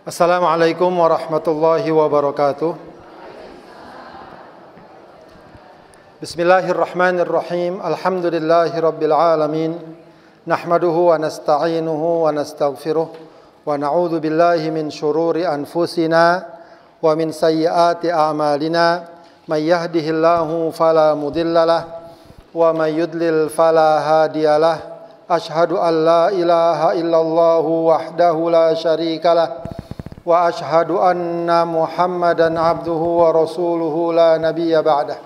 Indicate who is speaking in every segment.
Speaker 1: Assalamualaikum warahmatullahi wabarakatuh. Bismillahirrahmanirrahim. Alhamdulillahi rabbil alamin. Nahmaduhu wa nasta'inuhu wa nastaghfiruh wa na'udzu billahi min syururi anfusina wa min sayyiati a'malina. May yahdihillahu fala mudhillalah wa may yudlil fala hadiyalah. Ashhadu an la ilaha illallah wahdahu la syarikalah wa ashhadu anna Muhammadan abduhu wa rasuluhu la nabiyya ba'dah.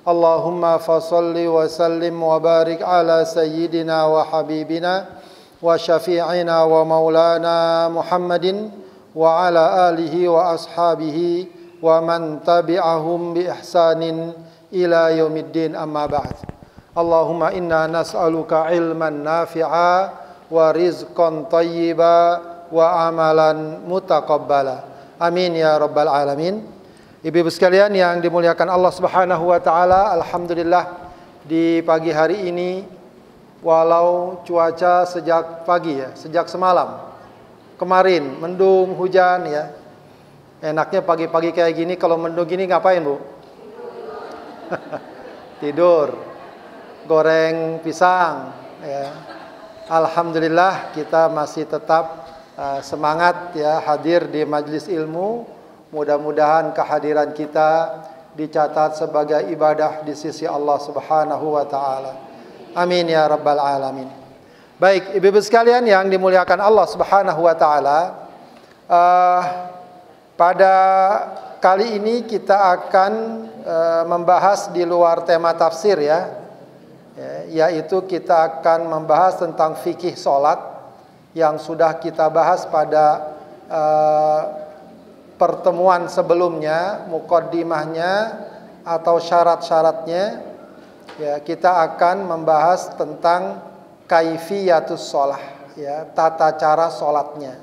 Speaker 1: Allahumma fasalli wa sallim wa barik ala sayyidina wa habibina wa syafi'ina wa maulana Muhammadin wa ala alihi wa ashabihi wa man tabi'ahum bi ihsanin ila yaumiddin, amma ba'd. Allahumma inna nas'aluka ilman nafi'a wa rizqan thayyiba wa amalan mutaqabbala. Amin ya rabbal alamin. Ibu-ibu sekalian yang dimuliakan Allah Subhanahu wa taala, alhamdulillah di pagi hari ini walau cuaca sejak pagi ya, sejak semalam kemarin mendung, hujan ya. Enaknya pagi-pagi kayak gini kalau mendung gini ngapain, Bu? Tidur. Goreng pisang ya. Alhamdulillah kita masih tetap semangat ya hadir di majelis ilmu. Mudah-mudahan kehadiran kita dicatat sebagai ibadah di sisi Allah Subhanahu wa taala. Amin ya rabbal alamin. Baik, ibu-ibu sekalian yang dimuliakan Allah Subhanahu wa taala, pada kali ini kita akan membahas di luar tema tafsir ya, yaitu kita akan membahas tentang fikih salat yang sudah kita bahas pada pertemuan sebelumnya, muqaddimahnya atau syarat-syaratnya. Ya, kita akan membahas tentang kaifiyatus shalah, ya, tata cara salatnya.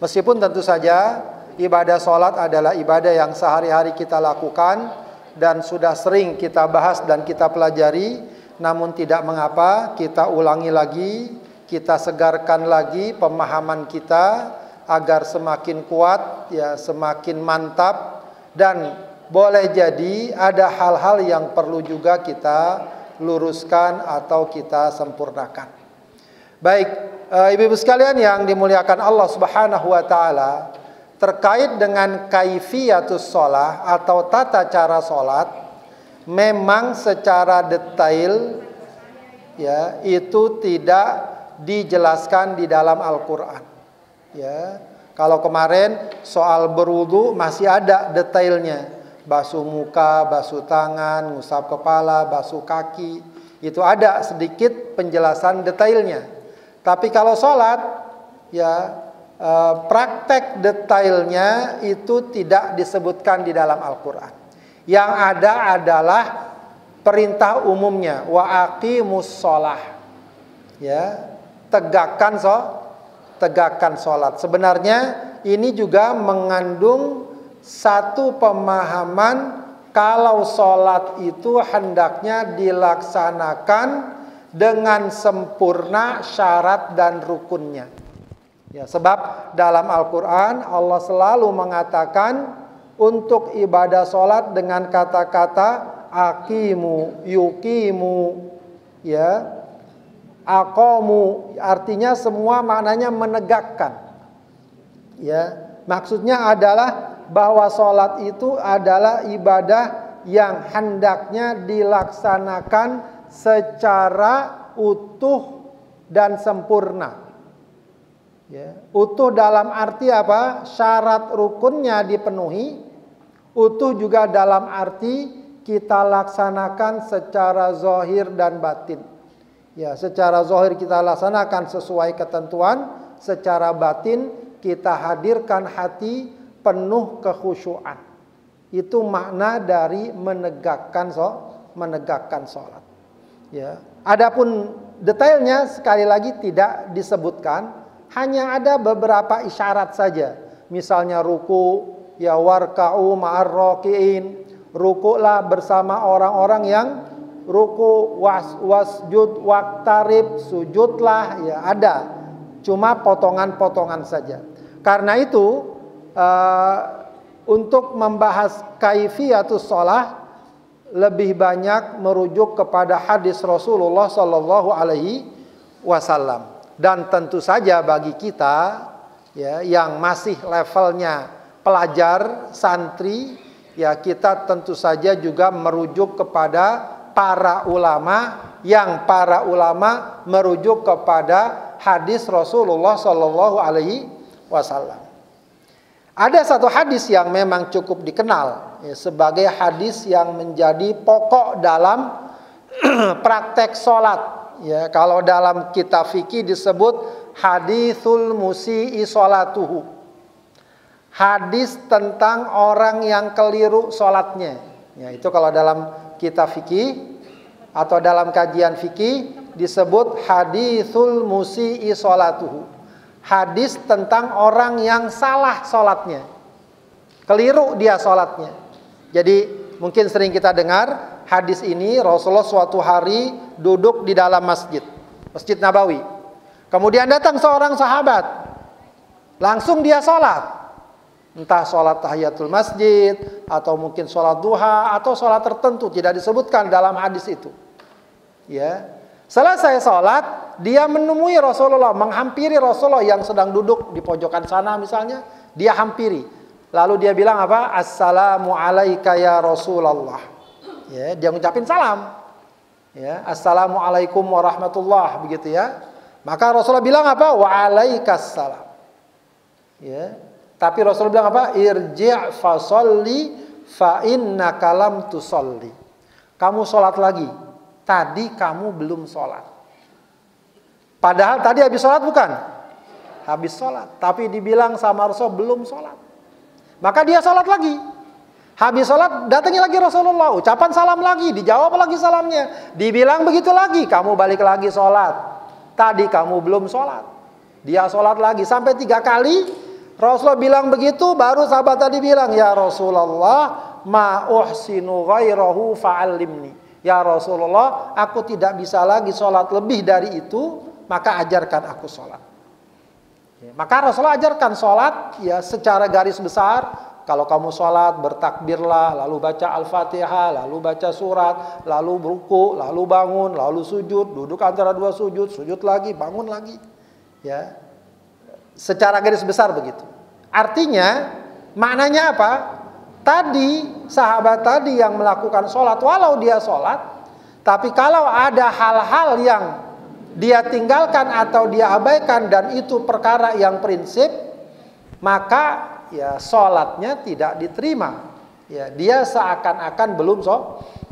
Speaker 1: Meskipun tentu saja ibadah salat adalah ibadah yang sehari-hari kita lakukan dan sudah sering kita bahas dan kita pelajari, namun tidak mengapa kita ulangi lagi, kita segarkan lagi pemahaman kita agar semakin kuat ya, semakin mantap, dan boleh jadi ada hal-hal yang perlu juga kita luruskan atau kita sempurnakan. Baik, ibu-ibu sekalian yang dimuliakan Allah Subhanahu wa taala, terkait dengan kaifiyatus shalah atau tata cara salat, memang secara detail ya itu tidak dijelaskan di dalam Al-Qur'an. Ya, kalau kemarin soal berwudu masih ada detailnya, basuh muka, basuh tangan, ngusap kepala, basuh kaki, itu ada sedikit penjelasan detailnya. Tapi kalau sholat, ya praktek detailnya itu tidak disebutkan di dalam Al-Quran. Yang ada adalah perintah umumnya, wa aqimus sholah, ya, tegakkan sholat. Sebenarnya ini juga mengandung satu pemahaman kalau sholat itu hendaknya dilaksanakan dengan sempurna syarat dan rukunnya. Ya, sebab dalam Al-Quran Allah selalu mengatakan untuk ibadah sholat dengan kata-kata aqimu, yuqimu, ya, aqamu, artinya semua maknanya menegakkan. Ya, maksudnya adalah bahwa sholat itu adalah ibadah yang hendaknya dilaksanakan secara utuh dan sempurna. Ya, utuh dalam arti apa? Syarat rukunnya dipenuhi. Utuh juga dalam arti kita laksanakan secara zahir dan batin. Ya, secara zahir kita laksanakan sesuai ketentuan, secara batin kita hadirkan hati penuh kekhusyuan. Itu makna dari menegakkan sholat. Ya. Adapun detailnya sekali lagi tidak disebutkan, hanya ada beberapa isyarat saja. Misalnya ruku, ya warka'u ma'ar raki'in, rukulah bersama orang-orang yang ruku, wasjud waqtarib, sujudlah, ya ada. Cuma potongan-potongan saja. Karena itu untuk membahas kaifiyatus shalah lebih banyak merujuk kepada hadis Rasulullah Shallallahu Alaihi Wasallam. Dan tentu saja bagi kita ya yang masih levelnya pelajar santri, ya kita tentu saja juga merujuk kepada para ulama, yang para ulama merujuk kepada hadis Rasulullah Shallallahu Alaihi Wasallam. Ada satu hadis yang memang cukup dikenal ya, sebagai hadis yang menjadi pokok dalam praktek sholat. Ya, kalau dalam kitab fikih disebut haditsul musii sholatuhu. Hadis tentang orang yang keliru sholatnya. Ya, itu kalau dalam kitab fikih atau dalam kajian fikih disebut haditsul musii sholatuhu. Hadis tentang orang yang salah sholatnya, keliru dia sholatnya. Jadi mungkin sering kita dengar hadis ini. Rasulullah suatu hari duduk di dalam masjid Nabawi. Kemudian datang seorang sahabat, langsung dia sholat. Entah sholat tahiyatul masjid, atau mungkin sholat duha, atau sholat tertentu, tidak disebutkan dalam hadis itu. Ya. Selesai sholat, dia menemui Rasulullah, menghampiri Rasulullah yang sedang duduk di pojokan sana misalnya. Dia hampiri. Lalu dia bilang apa? Assalamu alaika ya Rasulullah. Ya, dia ngucapin salam. Ya, assalamualaikum warahmatullah, begitu ya. Maka Rasulullah bilang apa? Waalaikumsalam. Ya. Tapi Rasulullah bilang apa? Irji' fa sholli fa innaka lam tusolli. Kamu sholat lagi. Tadi kamu belum sholat. Padahal tadi habis sholat bukan? Habis sholat. Tapi dibilang sama Rasul belum sholat. Maka dia sholat lagi. Habis sholat datangi lagi Rasulullah. Ucapan salam lagi. Dijawab lagi salamnya. Dibilang begitu lagi. Kamu balik lagi sholat. Tadi kamu belum sholat. Dia sholat lagi. Sampai 3 kali. Rasulullah bilang begitu. Baru sahabat tadi bilang. Ya Rasulullah. Ma uhsinu ghairahu fa'allimni. Ya Rasulullah, aku tidak bisa lagi sholat lebih dari itu, maka ajarkan aku sholat. Ya, maka Rasulullah ajarkan sholat ya secara garis besar. Kalau kamu sholat, bertakbirlah, lalu baca Al-Fatihah, lalu baca surat, lalu ruku, lalu bangun, lalu sujud, duduk antara 2 sujud, sujud lagi, bangun lagi. Ya, secara garis besar begitu. Artinya, maknanya apa? Tadi sahabat tadi yang melakukan sholat, walau dia sholat, tapi kalau ada hal-hal yang dia tinggalkan atau dia abaikan dan itu perkara yang prinsip, maka ya sholatnya tidak diterima. Ya, dia seakan-akan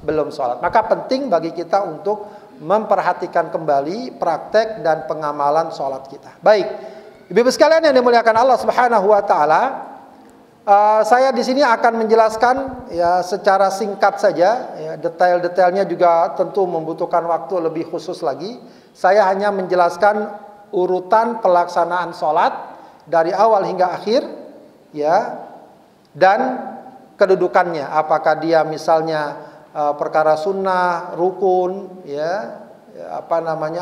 Speaker 1: belum sholat. Maka penting bagi kita untuk memperhatikan kembali praktek dan pengamalan sholat kita. Baik, ibu-ibu sekalian yang dimuliakan Allah Subhanahu Wa Taala. Saya di sini akan menjelaskan ya secara singkat saja, ya, detail-detailnya juga tentu membutuhkan waktu lebih khusus lagi. Saya hanya menjelaskan urutan pelaksanaan sholat dari awal hingga akhir, ya, dan kedudukannya. Apakah dia misalnya perkara sunnah, rukun, ya,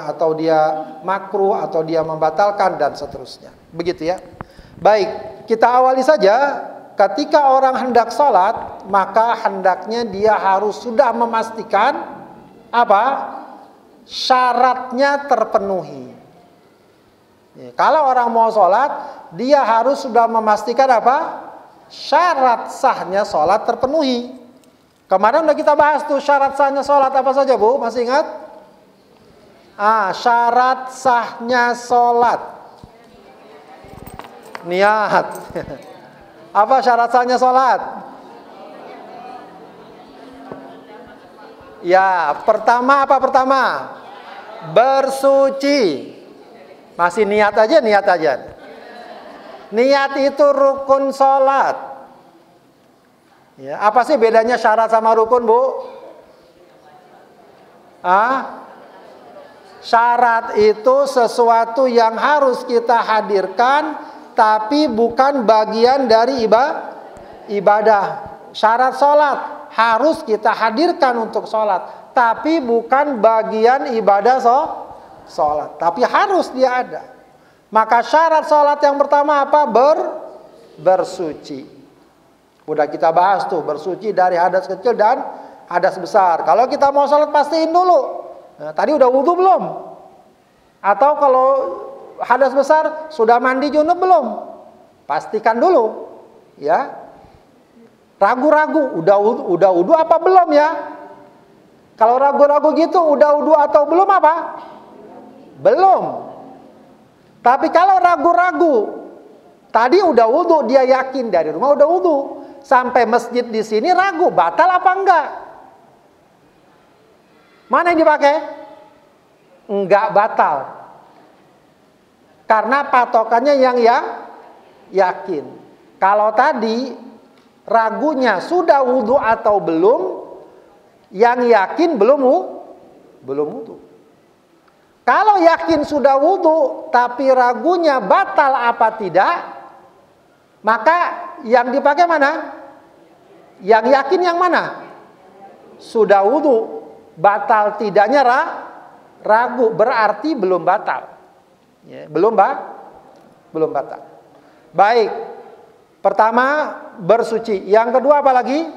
Speaker 1: atau dia makruh, atau dia membatalkan dan seterusnya. Begitu ya. Baik, kita awali saja. Ketika orang hendak sholat, maka hendaknya dia harus sudah memastikan apa? Syaratnya terpenuhi. Ya, kalau orang mau sholat, dia harus sudah memastikan apa? Syarat sahnya sholat terpenuhi. Kemarin udah kita bahas tuh syarat sahnya sholat apa saja, Bu? Masih ingat? Syarat sahnya sholat. Niat. Apa syarat sahnya sholat? Ya, pertama apa pertama? Bersuci. Masih niat aja. Niat itu rukun sholat. Ya, apa sih bedanya syarat sama rukun, Bu? Syarat itu sesuatu yang harus kita hadirkan, tapi bukan bagian dari ibadah. Syarat sholat harus kita hadirkan untuk sholat, tapi bukan bagian ibadah sholat. Tapi harus dia ada. Maka syarat sholat yang pertama apa? bersuci. Udah kita bahas tuh, bersuci dari hadas kecil dan hadas besar. Kalau kita mau sholat pastiin dulu. Nah, tadi udah wudu belum? Atau kalau hadas besar sudah mandi junub belum? Pastikan dulu, ya. Ragu-ragu, udah wudu apa belum ya? Kalau ragu-ragu gitu, udah wudu atau belum apa? Belum. Tapi kalau ragu-ragu, tadi udah wudu, dia yakin dari rumah udah wudu, sampai masjid di sini ragu, batal apa enggak? Mana yang dipakai? Enggak batal. Karena patokannya yang yakin. Kalau tadi ragunya sudah wudu atau belum, yang yakin belum wudu. Kalau yakin sudah wudu tapi ragunya batal apa tidak, maka yang dipakai mana? Yang yakin yang mana? Sudah wudu, batal tidaknya ragu, berarti belum batal. Ya, belum batal. Baik. Pertama, bersuci. Yang kedua apa lagi?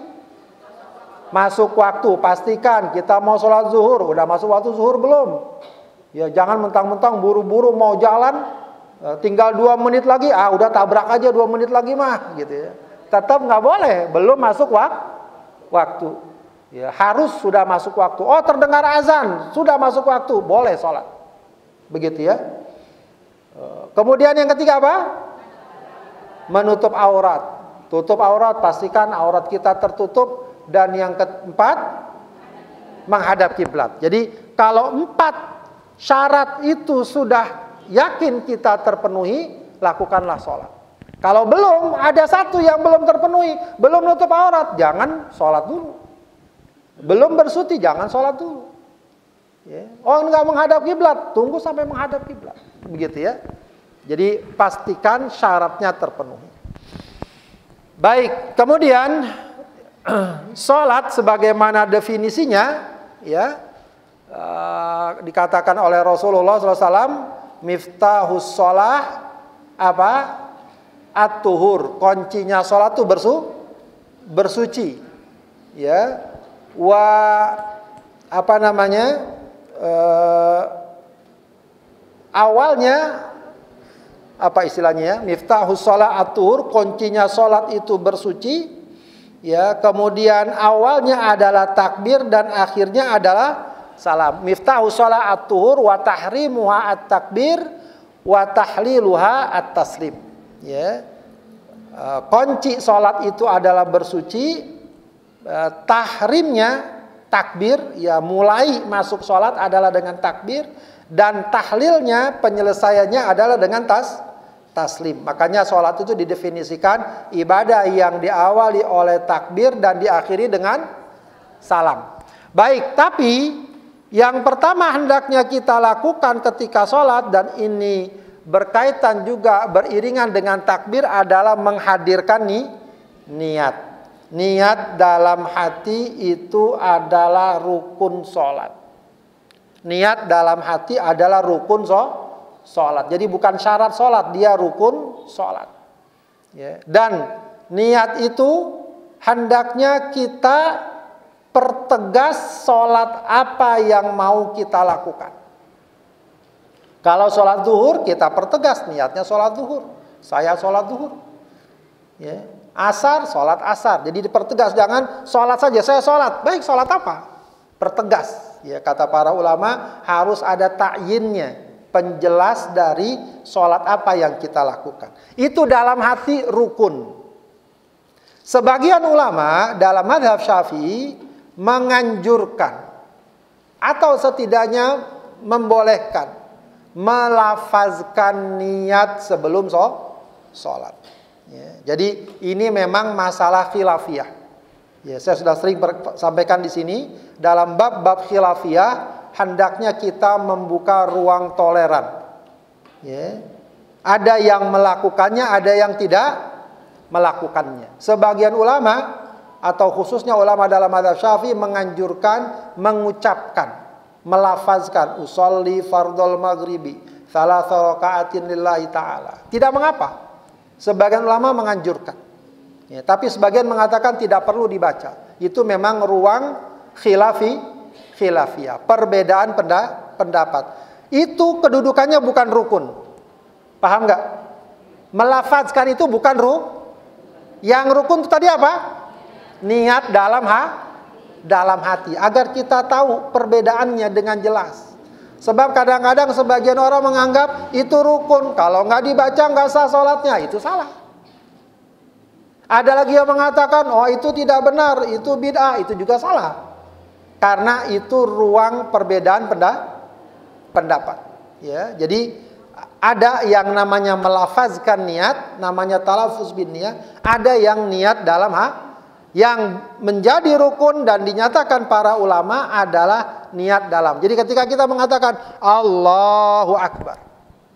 Speaker 1: Masuk waktu. Pastikan kita mau sholat zuhur. Udah masuk waktu zuhur belum? Ya jangan mentang-mentang buru-buru mau jalan, tinggal 2 menit lagi, udah tabrak aja 2 menit lagi mah, gitu ya. Tetap nggak boleh, belum masuk waktu. Ya, harus sudah masuk waktu. Oh, terdengar azan, sudah masuk waktu, boleh sholat. Begitu ya. Kemudian yang ketiga apa? Menutup aurat. Tutup aurat, pastikan aurat kita tertutup. Dan yang keempat, menghadap kiblat. Jadi kalau 4 syarat itu sudah yakin kita terpenuhi, lakukanlah sholat. Kalau belum, ada satu yang belum terpenuhi, belum nutup aurat, jangan sholat dulu. Belum bersuci, jangan sholat dulu. Ya. Oh, enggak menghadap kiblat, tunggu sampai menghadap kiblat. Begitu ya. Jadi pastikan syaratnya terpenuhi. Baik, kemudian sholat sebagaimana definisinya, ya, dikatakan oleh Rasulullah SAW, miftahus sholah apa? At-tuhur, kuncinya sholat itu bersuci, ya. Apa namanya? Awalnya apa istilahnya ya? Miftahus sholah at-tuhur, kuncinya sholat itu bersuci, ya. Kemudian awalnya adalah takbir dan akhirnya adalah salam. Miftahus sholah at-tuhur wa tahrimuha at-takbir wa tahliluha at-taslim. Ya. Kunci sholat itu adalah bersuci, tahrimnya takbir, ya, mulai masuk sholat adalah dengan takbir, dan tahlilnya, penyelesaiannya adalah dengan taslim. Makanya sholat itu didefinisikan ibadah yang diawali oleh takbir dan diakhiri dengan salam. Baik, tapi yang pertama hendaknya kita lakukan ketika sholat, dan ini berkaitan juga beriringan dengan takbir, adalah menghadirkan niat. Niat dalam hati itu adalah rukun sholat. Niat dalam hati adalah rukun sholat. Jadi bukan syarat sholat, dia rukun sholat. Ya. Dan niat itu hendaknya kita pertegas sholat apa yang mau kita lakukan. Kalau sholat zuhur, kita pertegas niatnya sholat zuhur. Saya sholat zuhur. Ya. Asar, sholat asar. Jadi dipertegas, jangan sholat saja, saya sholat. Baik, sholat apa? Pertegas. Ya, kata para ulama harus ada ta'yinnya, penjelas dari sholat apa yang kita lakukan. Itu dalam hati rukun. Sebagian ulama dalam mazhab Syafi'i menganjurkan atau setidaknya membolehkan melafazkan niat sebelum sholat. Ya, jadi ini memang masalah khilafiyah. Ya, saya sudah sering sampaikan di sini, dalam bab-bab khilafiyah hendaknya kita membuka ruang toleran. Ya. Ada yang melakukannya, ada yang tidak melakukannya. Sebagian ulama atau khususnya ulama dalam mazhab Syafi'i menganjurkan mengucapkan, melafazkan usolli fardhol maghribi thalatha raka'atin lillahi ta'ala. Tidak mengapa. Sebagian ulama menganjurkan. Ya, tapi sebagian mengatakan tidak perlu dibaca. Itu memang ruang khilafiyah, perbedaan pendapat. Itu kedudukannya bukan rukun. Paham nggak? Melafazkan itu bukan Yang rukun itu tadi apa? Niat dalam hati. Agar kita tahu perbedaannya dengan jelas. Sebab kadang-kadang sebagian orang menganggap itu rukun. Kalau nggak dibaca nggak sah sholatnya. Itu salah. Ada lagi yang mengatakan, oh itu tidak benar, itu bid'ah. Itu juga salah. Karena itu ruang perbedaan pendapat. Ya, jadi ada yang namanya melafazkan niat, namanya talafuz bin niat. Ada yang niat dalam yang menjadi rukun dan dinyatakan para ulama adalah niat dalam. Jadi ketika kita mengatakan Allahu Akbar,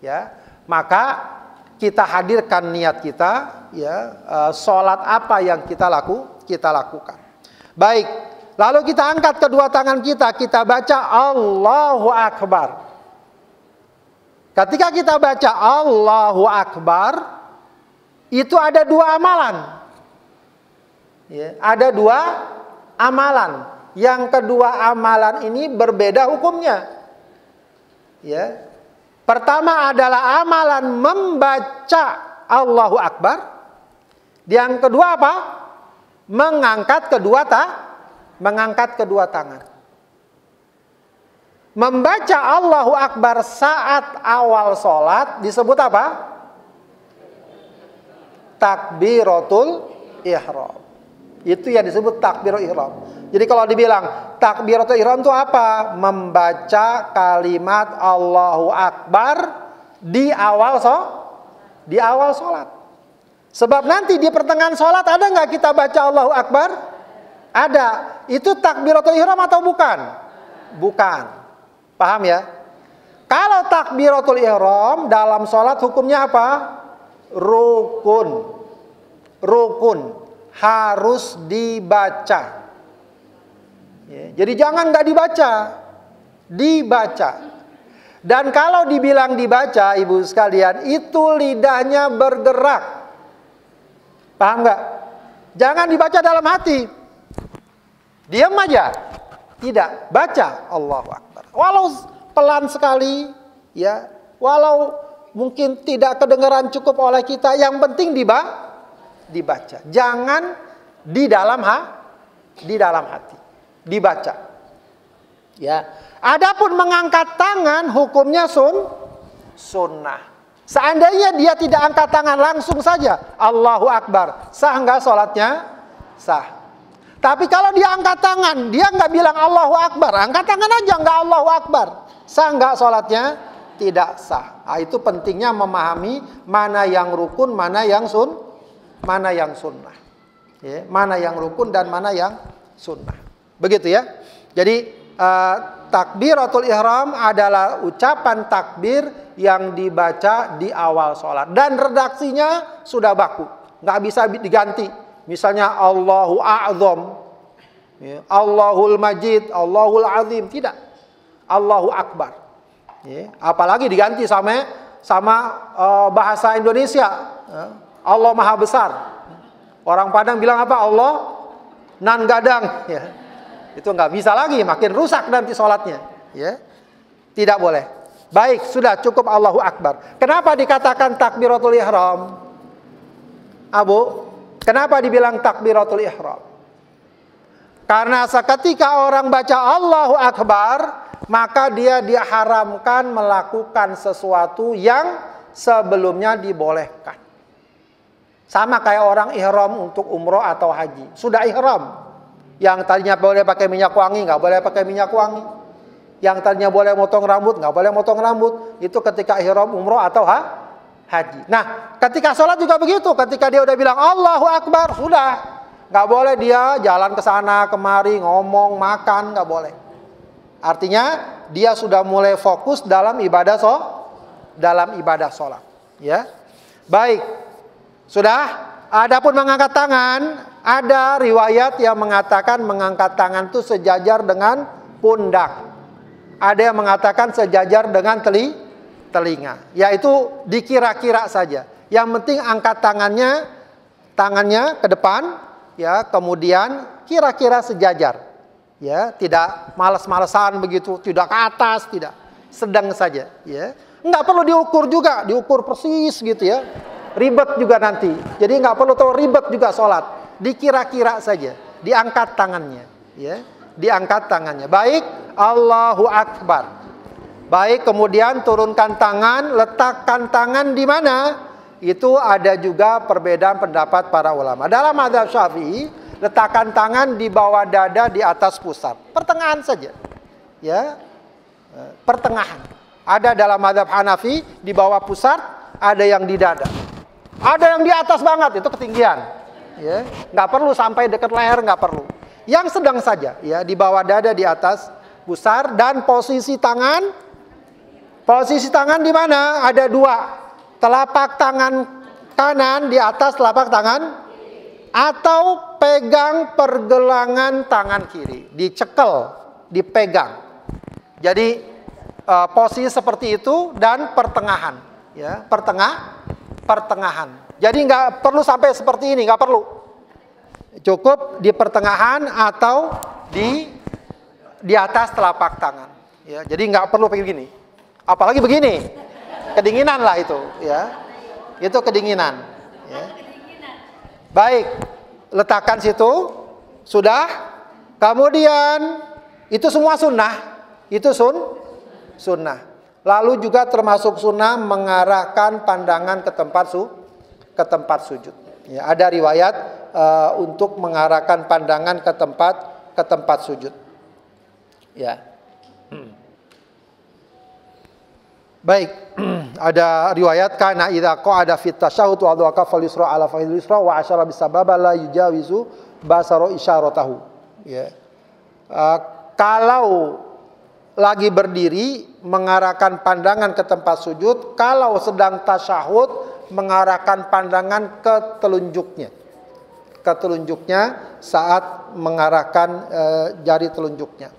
Speaker 1: ya, maka kita hadirkan niat kita, ya, sholat apa yang kita lakukan. Baik, lalu kita angkat kedua tangan kita baca Allahu Akbar. Ketika kita baca Allahu Akbar, itu ada dua amalan. Ya, ada dua amalan. Yang kedua amalan ini berbeda hukumnya. Ya. Pertama adalah amalan membaca Allahu Akbar. Yang kedua apa? Mengangkat kedua tangan. Membaca Allahu Akbar saat awal sholat disebut apa? Takbiratul ihram. Itu yang disebut takbiratul ihram. Jadi kalau dibilang takbiratul ihram itu apa? Membaca kalimat Allahu Akbar di awal sholat. Sebab nanti di pertengahan sholat ada nggak kita baca Allahu Akbar? Ada. Itu takbiratul ihram atau bukan? Bukan. Paham ya? Kalau takbiratul ihram dalam sholat hukumnya apa? Rukun. Harus dibaca. Ya, jadi jangan nggak dibaca. Dan kalau dibilang dibaca, ibu sekalian, itu lidahnya bergerak. Paham nggak? Jangan dibaca dalam hati. Diam aja. Tidak, baca Allahu Akbar. Walau pelan sekali, ya, walau mungkin tidak kedengaran cukup oleh kita, yang penting dibaca. Jangan di dalam hati. Dibaca. Ya. Adapun mengangkat tangan hukumnya sunnah. Seandainya dia tidak angkat tangan langsung saja Allahu Akbar, sah enggak sholatnya? Sah. Tapi kalau dia angkat tangan, dia enggak bilang Allahu Akbar, angkat tangan aja enggak Allahu Akbar, sah enggak sholatnya? Tidak sah. Nah, itu pentingnya memahami mana yang rukun, mana yang sunnah. Ya, mana yang rukun dan mana yang sunnah. Begitu ya. Jadi takbiratul ihram adalah ucapan takbir yang dibaca di awal sholat. Dan redaksinya sudah baku. Nggak bisa diganti. Misalnya Allahu A'zam, ya, Allahul Majid, Allahul Azim. Tidak. Allahu Akbar. Ya, apalagi diganti sama bahasa Indonesia. Ya, Allah Maha Besar. Orang Padang bilang apa? Allah nan gadang. Ya. Itu nggak bisa lagi, makin rusak nanti sholatnya. Ya. Tidak boleh. Baik, sudah cukup Allahu Akbar. Kenapa dikatakan takbiratul ihram? Abu, kenapa dibilang takbiratul ihram? Karena seketika orang baca Allahu Akbar, maka dia diharamkan melakukan sesuatu yang sebelumnya dibolehkan. Sama kayak orang ihram untuk umroh atau haji. Sudah ihram. Yang tadinya boleh pakai minyak wangi, nggak boleh pakai minyak wangi. Yang tadinya boleh motong rambut, nggak boleh motong rambut. Itu ketika ihram umroh atau haji. Nah, ketika sholat juga begitu. Ketika dia udah bilang Allahu Akbar, sudah. Nggak boleh dia jalan ke sana, kemari, ngomong, makan, nggak boleh. Artinya, dia sudah mulai fokus dalam ibadah sholat. Ya. Baik. Sudah. Adapun mengangkat tangan, ada riwayat yang mengatakan mengangkat tangan itu sejajar dengan pundak. Ada yang mengatakan sejajar dengan telinga. Yaitu dikira-kira saja. Yang penting angkat tangannya ke depan, ya, kemudian kira-kira sejajar, ya, tidak malas-malasan begitu, tidak ke atas, tidak, sedang saja, ya. Nggak perlu diukur juga, diukur persis gitu ya, ribet juga nanti. Jadi nggak perlu terlalu ribet juga sholat, dikira-kira saja, diangkat tangannya, ya, diangkat tangannya. Baik, Allahu Akbar. Baik, kemudian turunkan tangan, letakkan tangan di mana? Itu ada juga perbedaan pendapat para ulama. Dalam mazhab Syafi'i, letakkan tangan di bawah dada di atas pusat, pertengahan saja, ya, pertengahan. Ada dalam mazhab Hanafi di bawah pusat, ada yang di dada, ada yang di atas banget, itu ketinggian, ya, nggak perlu sampai dekat leher, nggak perlu. Yang sedang saja, ya, di bawah dada di atas pusat. Dan posisi tangan di mana? Ada dua. Telapak tangan kanan di atas telapak tangan, atau pegang pergelangan tangan kiri, dicekel, dipegang. Jadi posisi seperti itu dan pertengahan, ya, pertengahan. Jadi nggak perlu sampai seperti ini, nggak perlu. Cukup di pertengahan atau di atas telapak tangan, ya. Jadi nggak perlu begini, apalagi begini. Kedinginan lah itu, ya. Itu kedinginan, ya. Baik, letakkan situ, sudah. Kemudian itu semua sunnah, itu sunnah. Lalu juga termasuk sunnah mengarahkan pandangan ke tempat sujud. Ya, ada riwayat untuk mengarahkan pandangan ke tempat sujud. Ya. Baik, ada riwayat kana idza qa'ada fit tasyahhud wa adwa kafal yusra ala fa'il yusra wa asyara bisababa la yujawizu basara isyaratahu. Ya. Kalau lagi berdiri mengarahkan pandangan ke tempat sujud, kalau sedang tasyahud mengarahkan pandangan ke telunjuknya saat mengarahkan jari telunjuknya.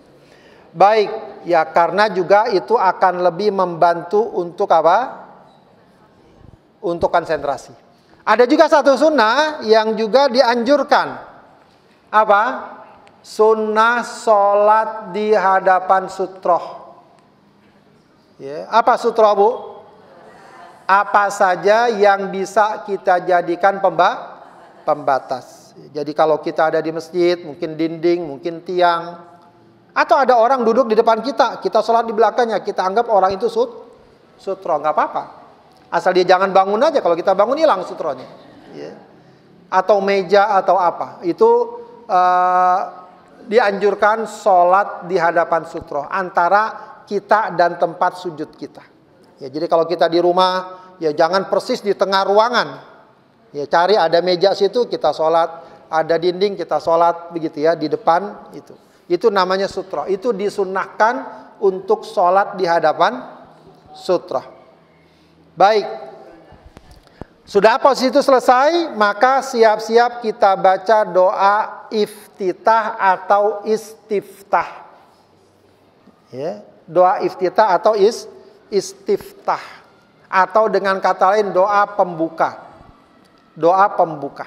Speaker 1: Baik, ya, karena juga itu akan lebih membantu untuk apa? Untuk konsentrasi. Ada juga satu sunnah yang juga dianjurkan. Apa? Sunnah sholat di hadapan sutroh. Ya, apa sutroh, Bu? Apa saja yang bisa kita jadikan pembatas. Jadi kalau kita ada di masjid, mungkin dinding, mungkin tiang, atau ada orang duduk di depan kita sholat di belakangnya, kita anggap orang itu sutro, nggak apa-apa. Asal dia jangan bangun aja, kalau kita bangun hilang sutronya. Ya. Atau meja atau apa, itu dianjurkan sholat di hadapan sutro, antara kita dan tempat sujud kita. Ya, jadi kalau kita di rumah, ya jangan persis di tengah ruangan. Ya, cari ada meja situ, kita sholat, ada dinding, kita sholat, begitu ya, di depan itu. Itu namanya sutra. Itu disunnahkan untuk sholat di hadapan sutra. Baik. Sudah posisi itu selesai, maka siap-siap kita baca doa iftitah atau istiftah. Ya, doa iftitah atau istiftah. Atau dengan kata lain doa pembuka. Doa pembuka.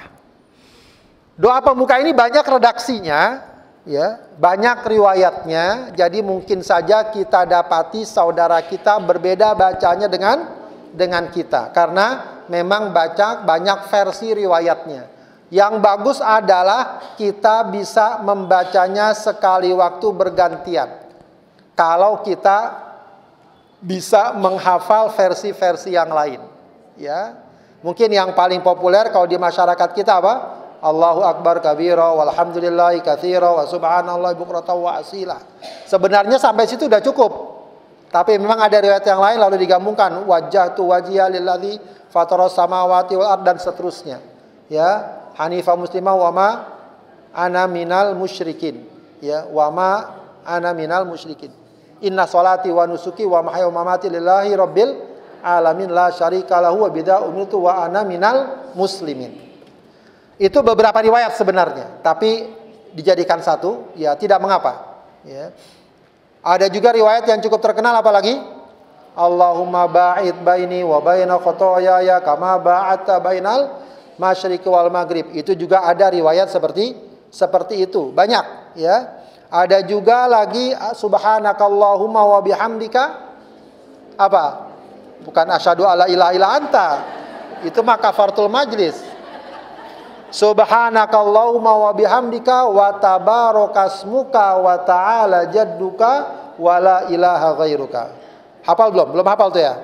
Speaker 1: Doa pembuka ini banyak redaksinya. Ya, banyak riwayatnya, jadi mungkin saja kita dapati saudara kita berbeda bacanya dengan kita, karena memang banyak versi riwayatnya. Yang bagus adalah kita bisa membacanya sekali waktu bergantian. Kalau kita bisa menghafal versi-versi yang lain, ya. Mungkin yang paling populer kalau di masyarakat kita apa? Allahu Akbar kabira walhamdulillahi katsira wa subhanallahi bukratan wa asila. Sebenarnya sampai situ udah cukup. Tapi memang ada riwayat yang lain lalu digabungkan wajjahtu wajhiya lillazi fataras samawati wal ard dan seterusnya. Ya, hanifah muslimah wa ma ana minal musyrikin. Ya, wa ma ana minal musyrikin. Inna sholati wa nusuki wa mahyaya wa mamati lillahi rabbil alamin la syarika lahu wa bidza umirtu wa ana minal muslimin. Itu beberapa riwayat sebenarnya, tapi dijadikan satu, ya tidak mengapa. Ya. Ada juga riwayat yang cukup terkenal, apalagi Allahumma ba'id baini wa baina khotoyaya kama ba'adta bainal masyriqi wal maghrib. Itu juga ada riwayat seperti itu. Banyak ya. Ada juga lagi subhanakallahumma wa bihamdika apa? Bukan asyhadu alla ilaha illa anta. Itu mah kafaratul majlis. Subhanakallahumma wa bihamdika wa tabarakasmuka wa ta'ala jadduka wa la ilaha ghairuka. Hafal belum? Belum hafal tuh ya?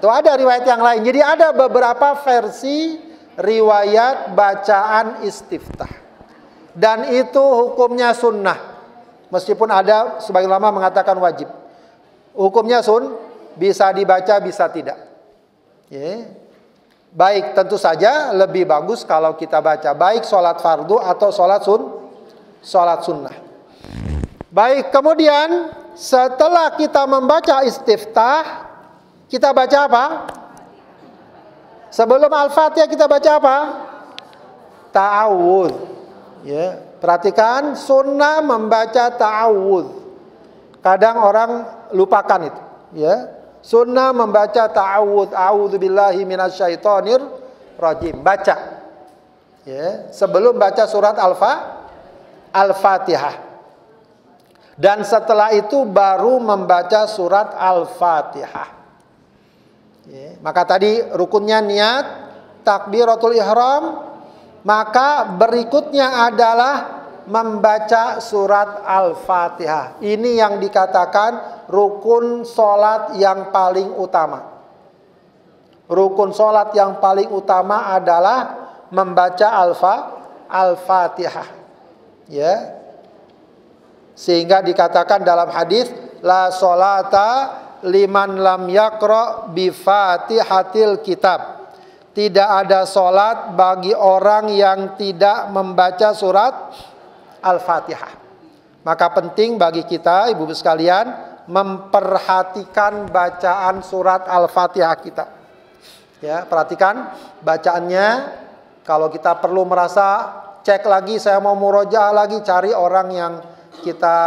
Speaker 1: Itu ada riwayat yang lain. Jadi ada beberapa versi riwayat bacaan istiftah. Dan itu hukumnya sunnah. Meskipun ada sebagian ulama mengatakan wajib. Hukumnya bisa dibaca, bisa tidak. Ya. Baik, tentu saja lebih bagus kalau kita baca baik sholat fardu atau sholat sunnah. Baik, kemudian setelah kita membaca istiftah, kita baca apa? Sebelum Al-Fatihah kita baca apa? Ta'awudz. Ya, perhatikan sunnah membaca ta'awudz. Kadang orang lupakan itu, ya. Sunnah membaca ta'awudz, a'udzubillahi minasyaitonir rajim. Baca. Ya, sebelum baca surat Al-Fatihah. Dan setelah itu baru membaca surat Al-Fatihah. Ya, maka tadi rukunnya niat, takbiratul ihram, maka berikutnya adalah membaca surat Al-Fatihah. Ini yang dikatakan rukun sholat yang paling utama. Rukun sholat yang paling utama adalah membaca Al-Fatihah. Ya. Sehingga dikatakan dalam hadis, la sholata liman lam yaqra bi Fatihatil kitab. Tidak ada sholat bagi orang yang tidak membaca surat Al-Fatihah. Maka penting bagi kita, ibu-ibu sekalian, memperhatikan bacaan surat Al-Fatihah kita. Ya, perhatikan bacaannya. Kalau kita perlu merasa cek lagi, saya mau murojaah lagi, cari orang yang kita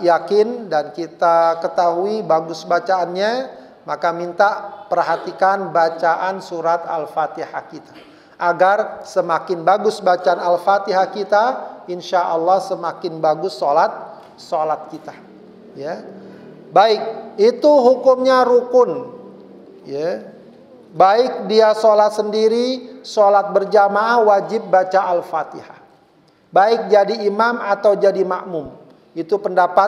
Speaker 1: yakin dan kita ketahui bagus bacaannya, maka minta perhatikan bacaan surat Al-Fatihah kita. Agar semakin bagus bacaan Al-Fatihah kita, insya Allah semakin bagus sholat kita. Ya, baik, itu hukumnya rukun. Ya, baik dia sholat sendiri, sholat berjamaah wajib baca Al-Fatihah. Baik jadi imam atau jadi makmum. Itu pendapat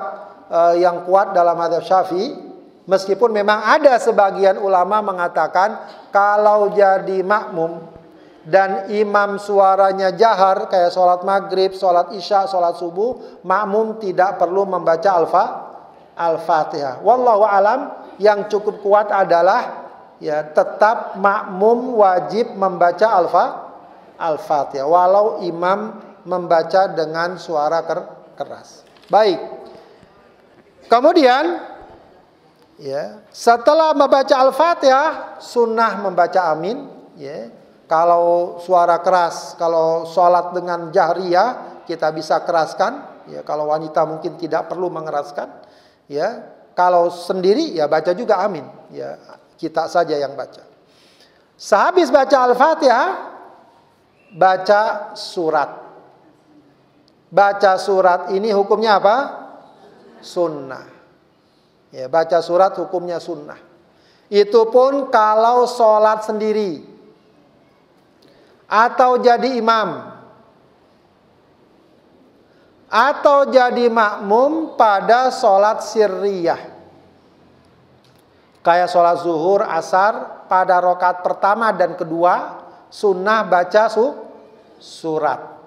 Speaker 1: yang kuat dalam mazhab Syafi'i. Meskipun memang ada sebagian ulama mengatakan kalau jadi makmum dan imam suaranya jahar kayak sholat maghrib, sholat isya, sholat subuh, makmum tidak perlu membaca Al-Fatihah. Wallahu alam, yang cukup kuat adalah ya tetap makmum wajib membaca Al-Fatihah walau imam membaca dengan suara keras. Baik. Kemudian ya, setelah membaca Al-Fatihah, sunnah membaca amin. Ya, kalau suara keras, kalau sholat dengan jahriyah, kita bisa keraskan. Ya, kalau wanita mungkin tidak perlu mengeraskan. Ya, kalau sendiri ya baca juga amin. Ya, kita saja yang baca. Sehabis baca Al-Fatihah, baca surat. Baca surat ini hukumnya apa? Sunnah. Ya, baca surat hukumnya sunnah. Itu pun kalau sholat sendiri atau jadi imam atau jadi makmum pada sholat sirriyah. Kayak sholat zuhur, asar, pada rakaat pertama dan kedua sunnah baca surat.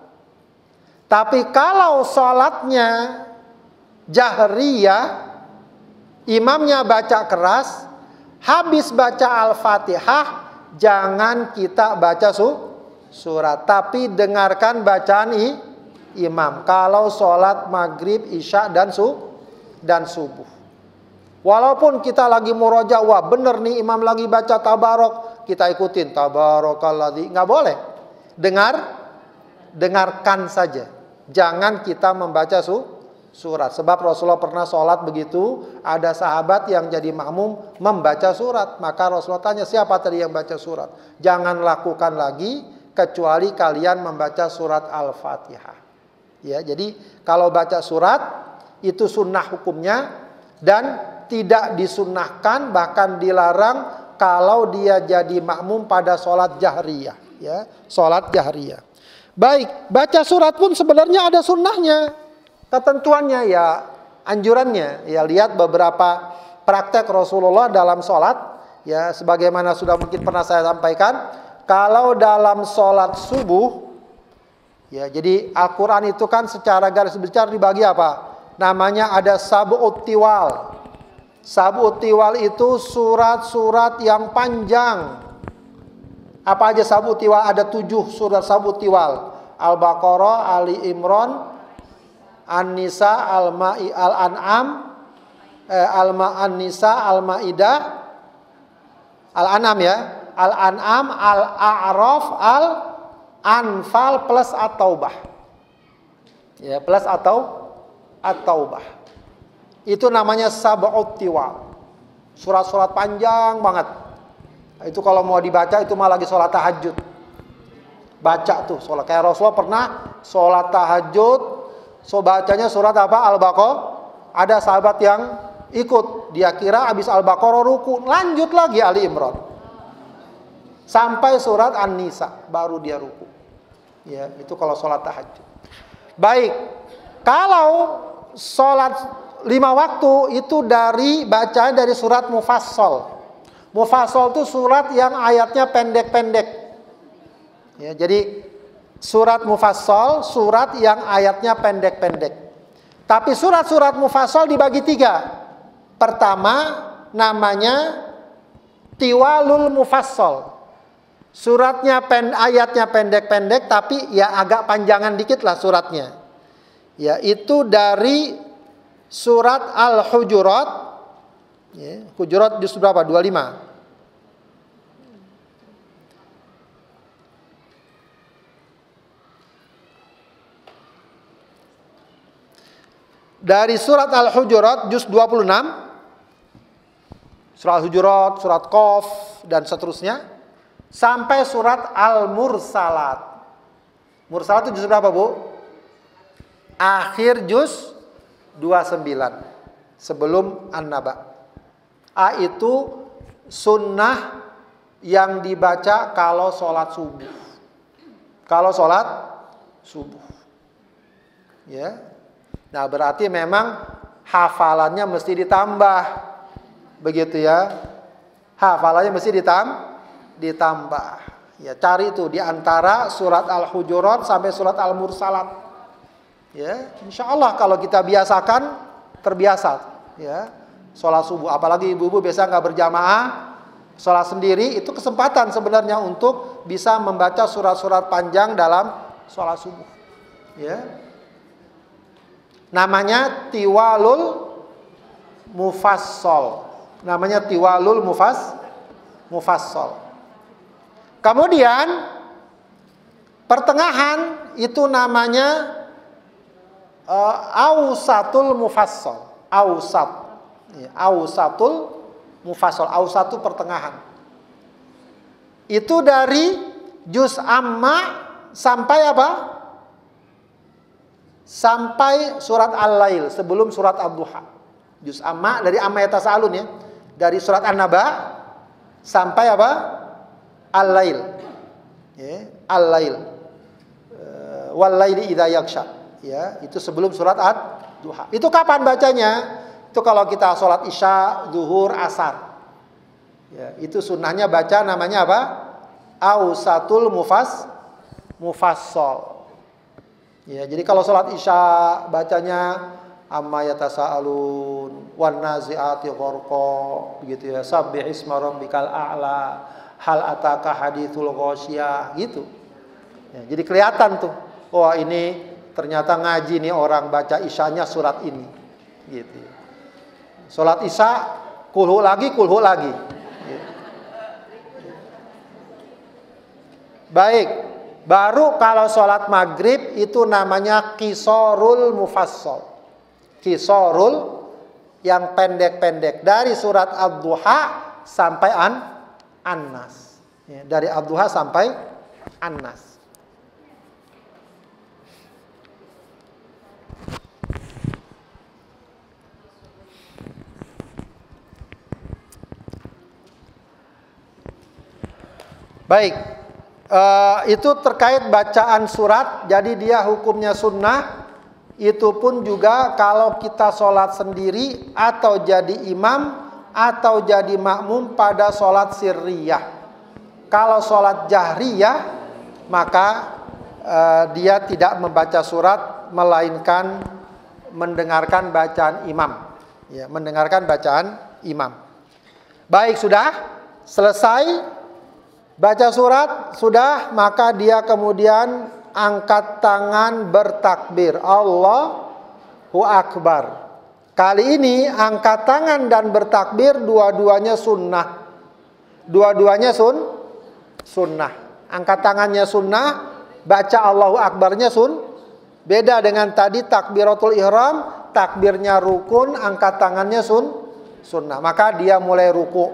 Speaker 1: Tapi kalau sholatnya jahriyah, imamnya baca keras, habis baca Al-Fatihah, jangan kita baca surat, tapi dengarkan bacaan imam. Kalau sholat maghrib, isya dan subuh. Walaupun kita lagi murojaah, wah bener nih imam lagi baca tabarok, kita ikutin tabarakalladzi, nggak boleh. Dengarkan saja. Jangan kita membaca surat. Sebab Rasulullah pernah sholat begitu, ada sahabat yang jadi makmum membaca surat. Maka Rasulullah tanya, siapa tadi yang baca surat? Jangan lakukan lagi kecuali kalian membaca surat Al-Fatihah. Ya, jadi kalau baca surat itu sunnah hukumnya dan tidak disunnahkan, bahkan dilarang kalau dia jadi makmum pada sholat jahriyah. Ya, sholat jahriyah. Baik, baca surat pun sebenarnya ada sunnahnya. Ketentuannya ya, anjurannya ya, lihat beberapa praktek Rasulullah dalam sholat ya, sebagaimana sudah mungkin pernah saya sampaikan. Kalau dalam sholat subuh ya, jadi Al-Quran itu kan secara garis besar dibagi apa? Namanya ada sab'ut tiwal. Sab'ut tiwal itu surat-surat yang panjang. Apa aja sab'ut tiwal? Ada 7 surat sab'ut tiwal. Al-Baqarah, Ali Imran, An-Nisa, Al-An'am, An-Nisa, Al-Maidah, Al-An'am ya, Al-An'am, Al-A'raf, Al-Anfal plus At-Taubah. Ya, plus At-Taubah. Itu namanya sab'ut tiwal. Surat-surat panjang banget. Itu kalau mau dibaca itu malah lagi sholat tahajud. Baca tuh sholat. Kayak Rasulullah pernah sholat tahajud, so bacanya surat apa? Al-Baqarah. Ada sahabat yang ikut. Dia kira habis Al-Baqarah ruku. Lanjut lagi Ali Imran. Sampai surat An-Nisa. Baru dia ruku. Ya, itu kalau sholat tahajud. Baik. Kalau sholat 5 waktu itu bacaan dari surat Mufassal. Mufassal itu surat yang ayatnya pendek-pendek. Ya, jadi surat Mufassal, surat yang ayatnya pendek-pendek. Tapi surat-surat Mufassal dibagi 3. Pertama namanya Tiwalul Mufassal. Suratnya ayatnya pendek-pendek tapi ya agak panjangan dikit lah suratnya. Ya, itu dari surat Al-Hujurat. Ya, Hujurat juz berapa? 25. Dari surat Al-Hujurat juz 26. Surat Al-Hujurat, surat Qaf dan seterusnya sampai surat Al-Mursalat. Mursalat itu juz berapa, Bu? Akhir juz 29 sebelum An-Naba. Itu sunnah yang dibaca kalau sholat subuh. Kalau sholat subuh. Ya. Nah, berarti memang hafalannya mesti ditambah. Begitu ya. Hafalannya mesti ditambah. Ya, cari itu di antara surat Al-Hujurat sampai surat Al-Mursalat. Ya, insya Allah kalau kita biasakan, terbiasa ya, sholat subuh. Apalagi ibu-ibu biasa nggak berjamaah, sholat sendiri, itu kesempatan sebenarnya untuk bisa membaca surat-surat panjang dalam sholat subuh. Ya, namanya Tiwalul Mufassal. Namanya Tiwalul Mufassal. Kemudian pertengahan itu namanya Ausatul Mufassal. Ausat. Ya, Ausatul Mufassal. Ausat itu pertengahan. Itu dari juz Amma sampai apa? Sampai surat Al-Lail, sebelum surat Ad-Duha. Juz Amma, dari Amma Yatasa'alun ya. Dari surat An-Naba sampai apa? Al-Lail. Ya, Al-Lail. Wal-Laili idza yaghsha. Ya, itu sebelum surat Ad-Duha. Itu kapan bacanya? Itu kalau kita sholat Isya, Zuhur, Asar. Ya, itu sunnahnya baca namanya apa? Ausatul Mufassal. Ya, jadi kalau sholat Isya bacanya Amma Yatasa'alun, wan nazi'ati gharqa, begitu ya. Sabbih isma rabbikal a'la, hal ataka hadithul ghasyiyah, gitu. Ya, jadi kelihatan tuh, wah ini ternyata ngaji nih orang baca Isyanya surat ini, gitu. Sholat Isya kulhu lagi. Gitu. Baik, baru kalau sholat maghrib itu namanya Qisarul Mufassal. Qisarul yang pendek-pendek dari surat Ad-Duha sampai An-Nas. Ya, dari Ad-Duha sampai An-Nas. Baik, itu terkait bacaan surat. Jadi dia hukumnya sunnah. Itu pun juga kalau kita sholat sendiri atau jadi imam atau jadi makmum pada sholat sirriyah. Kalau sholat jahriyah maka dia tidak membaca surat melainkan mendengarkan bacaan imam. Ya, mendengarkan bacaan imam. Baik, sudah selesai baca surat, sudah, maka dia kemudian angkat tangan bertakbir. Allahu Akbar. Kali ini angkat tangan dan bertakbir dua-duanya sunnah. Dua-duanya sunnah. Angkat tangannya sunnah, baca Allahu Akbarnya beda dengan tadi takbiratul ihram, takbirnya rukun, angkat tangannya sunnah. Maka dia mulai ruku.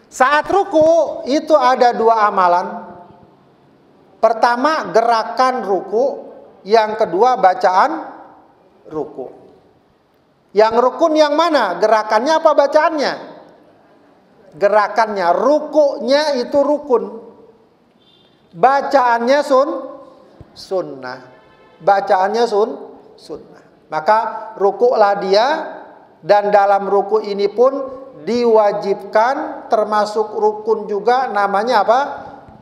Speaker 1: Saat ruku itu ada dua amalan. Pertama gerakan ruku, yang kedua bacaan ruku. Yang rukun yang mana? Gerakannya apa bacaannya? Gerakannya, rukunya itu rukun. Bacaannya sunnah. Bacaannya sunnah. Maka rukulah dia, dan dalam ruku ini pun diwajibkan termasuk rukun juga, namanya apa?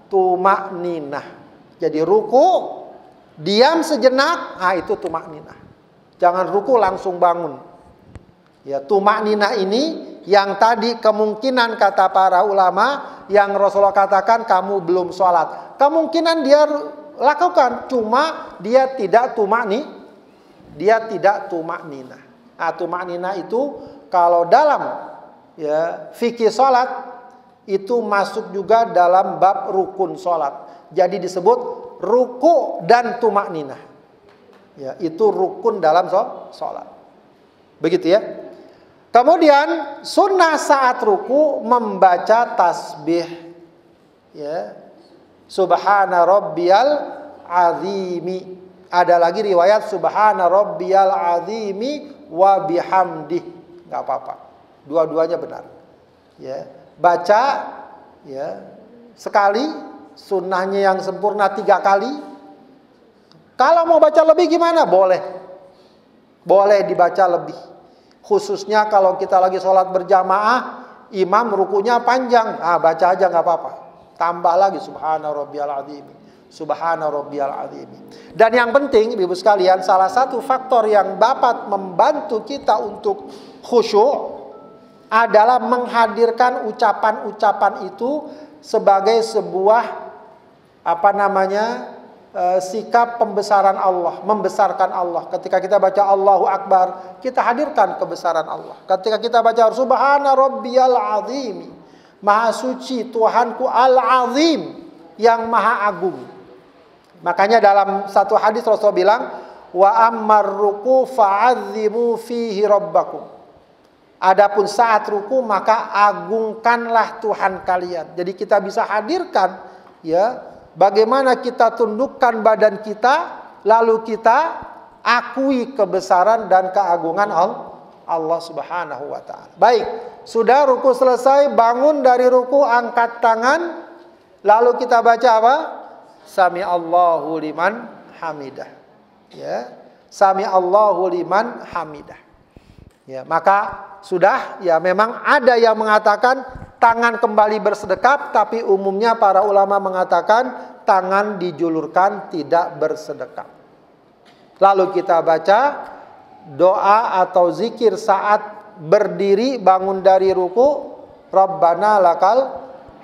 Speaker 1: Tumakninah. Jadi ruku, diam sejenak, itu tumakninah. Jangan ruku langsung bangun. Ya, tumakninah ini yang tadi kemungkinan kata para ulama yang Rasulullah katakan kamu belum sholat. Kemungkinan dia lakukan, cuma dia tidak tumakninah. Tumakninah itu kalau dalam fikih sholat itu masuk juga dalam bab rukun sholat. Jadi disebut ruku dan tumakninah. Ya, itu rukun dalam sholat. Begitu ya. Kemudian sunnah saat ruku membaca tasbih. Ya. Subhana rabbiyal azimi. Ada lagi riwayat subhana rabbiyal azimi wa bihamdih. Enggak apa-apa. Dua-duanya benar. Ya, baca ya sekali, sunnahnya yang sempurna 3 kali. Kalau mau baca lebih gimana? Boleh dibaca lebih. Khususnya kalau kita lagi sholat berjamaah, imam rukunya panjang, baca aja nggak apa-apa. Tambah lagi subhana rabbiyal azim. Subhana rabbiyal azim. Dan yang penting, Ibu sekalian, salah satu faktor yang dapat membantu kita untuk khusyuk adalah menghadirkan ucapan-ucapan itu sebagai sebuah sikap pembesaran Allah, membesarkan Allah. Ketika kita baca Allahu Akbar, kita hadirkan kebesaran Allah. Ketika kita baca Subhana Rabbiyal Azim, Maha suci Tuhanku Al-Azim, yang Maha agung. Makanya dalam satu hadis Rasulullah bilang, wa ammar ruku fa'azzimu fihi rabbakum. Adapun saat ruku maka agungkanlah Tuhan kalian. Jadi kita bisa hadirkan ya bagaimana kita tundukkan badan kita, lalu kita akui kebesaran dan keagungan Allah Subhanahu wa taala. Baik, sudah ruku selesai, bangun dari ruku, angkat tangan, lalu kita baca apa? Sami Allahu liman hamidah. Ya, Sami Allahu liman hamidah. Ya, maka sudah, ya memang ada yang mengatakan tangan kembali bersedekap, tapi umumnya para ulama mengatakan tangan dijulurkan tidak bersedekap. Lalu kita baca doa atau zikir saat berdiri bangun dari ruku, Rabbana lakal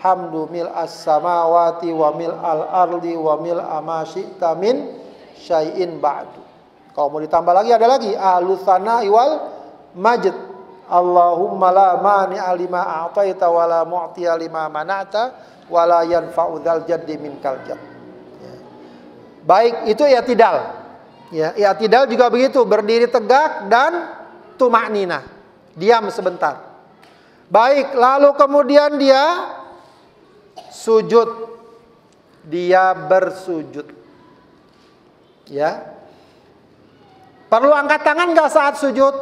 Speaker 1: hamdu mil'as samawati wa mil'al ardi wa mil'a ma syi'ta min syai'in ba'du. Kalau mau ditambah lagi ada lagi ahlus tsana'i wal majd. Allahumma la mani'a lima a'taita wa la mu'tiya lima mana'ta wa la yanfa'u dzal jaddi minkal jadd. Ya. Baik, itu i'tidal. Ya, i'tidal juga begitu, berdiri tegak dan tumakninah, diam sebentar. Baik, lalu kemudian dia sujud. Dia bersujud. Ya. Perlu angkat tangan nggak saat sujud?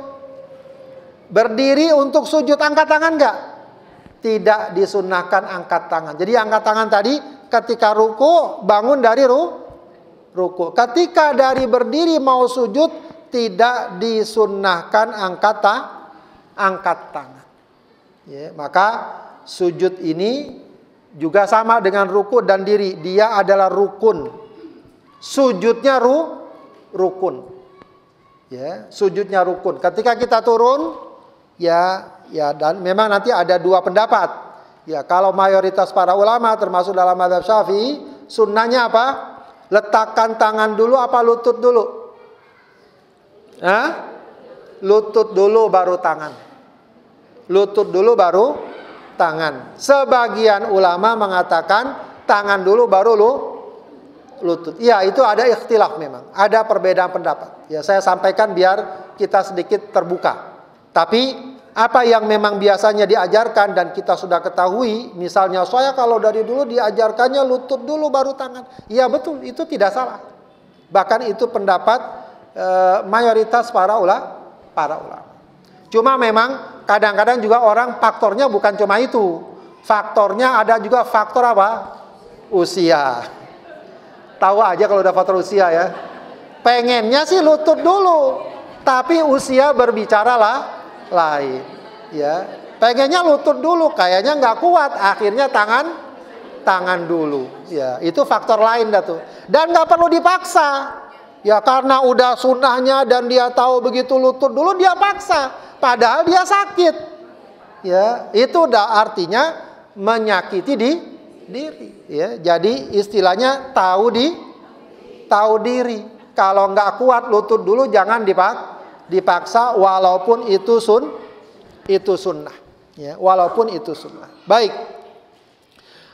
Speaker 1: Berdiri untuk sujud angkat tangan nggak? Tidak disunnahkan angkat tangan. Jadi angkat tangan tadi ketika ruku, bangun dari ruku. Ketika dari berdiri mau sujud, tidak disunnahkan angkat tangan. Ya, maka sujud ini juga sama dengan ruku dan diri. Dia adalah rukun. Sujudnya rukun. Ya, sujudnya rukun. Ketika kita turun, ya dan memang nanti ada dua pendapat. Ya, kalau mayoritas para ulama termasuk dalam mazhab Syafi'i, sunnahnya apa? Letakkan tangan dulu apa lutut dulu? Lutut dulu baru tangan. Lutut dulu baru tangan. Sebagian ulama mengatakan tangan dulu baru lutut. Ya, itu ada ikhtilaf memang. Ada perbedaan pendapat. Ya, saya sampaikan biar kita sedikit terbuka. Tapi apa yang memang biasanya diajarkan dan kita sudah ketahui, misalnya saya kalau dari dulu diajarkannya lutut dulu baru tangan. Iya betul, itu tidak salah. Bahkan itu pendapat mayoritas para ulama. Cuma memang kadang-kadang juga orang faktornya bukan cuma itu. Faktornya ada juga faktor apa? Usia. Tahu aja kalau udah faktor usia ya. Pengennya sih lutut dulu, tapi usia berbicara lain, ya. Pengennya lutut dulu, kayaknya nggak kuat, akhirnya tangan dulu, ya. Itu faktor lain dah tuh. Dan nggak perlu dipaksa, ya karena udah sunnahnya dan dia tahu begitu lutut dulu dia paksa, padahal dia sakit, ya. Itu udah artinya menyakiti diri, ya. Jadi istilahnya tahu diri. Kalau nggak kuat lutut dulu jangan dipaksa walaupun itu sunnah, ya, walaupun itu sunnah. Baik.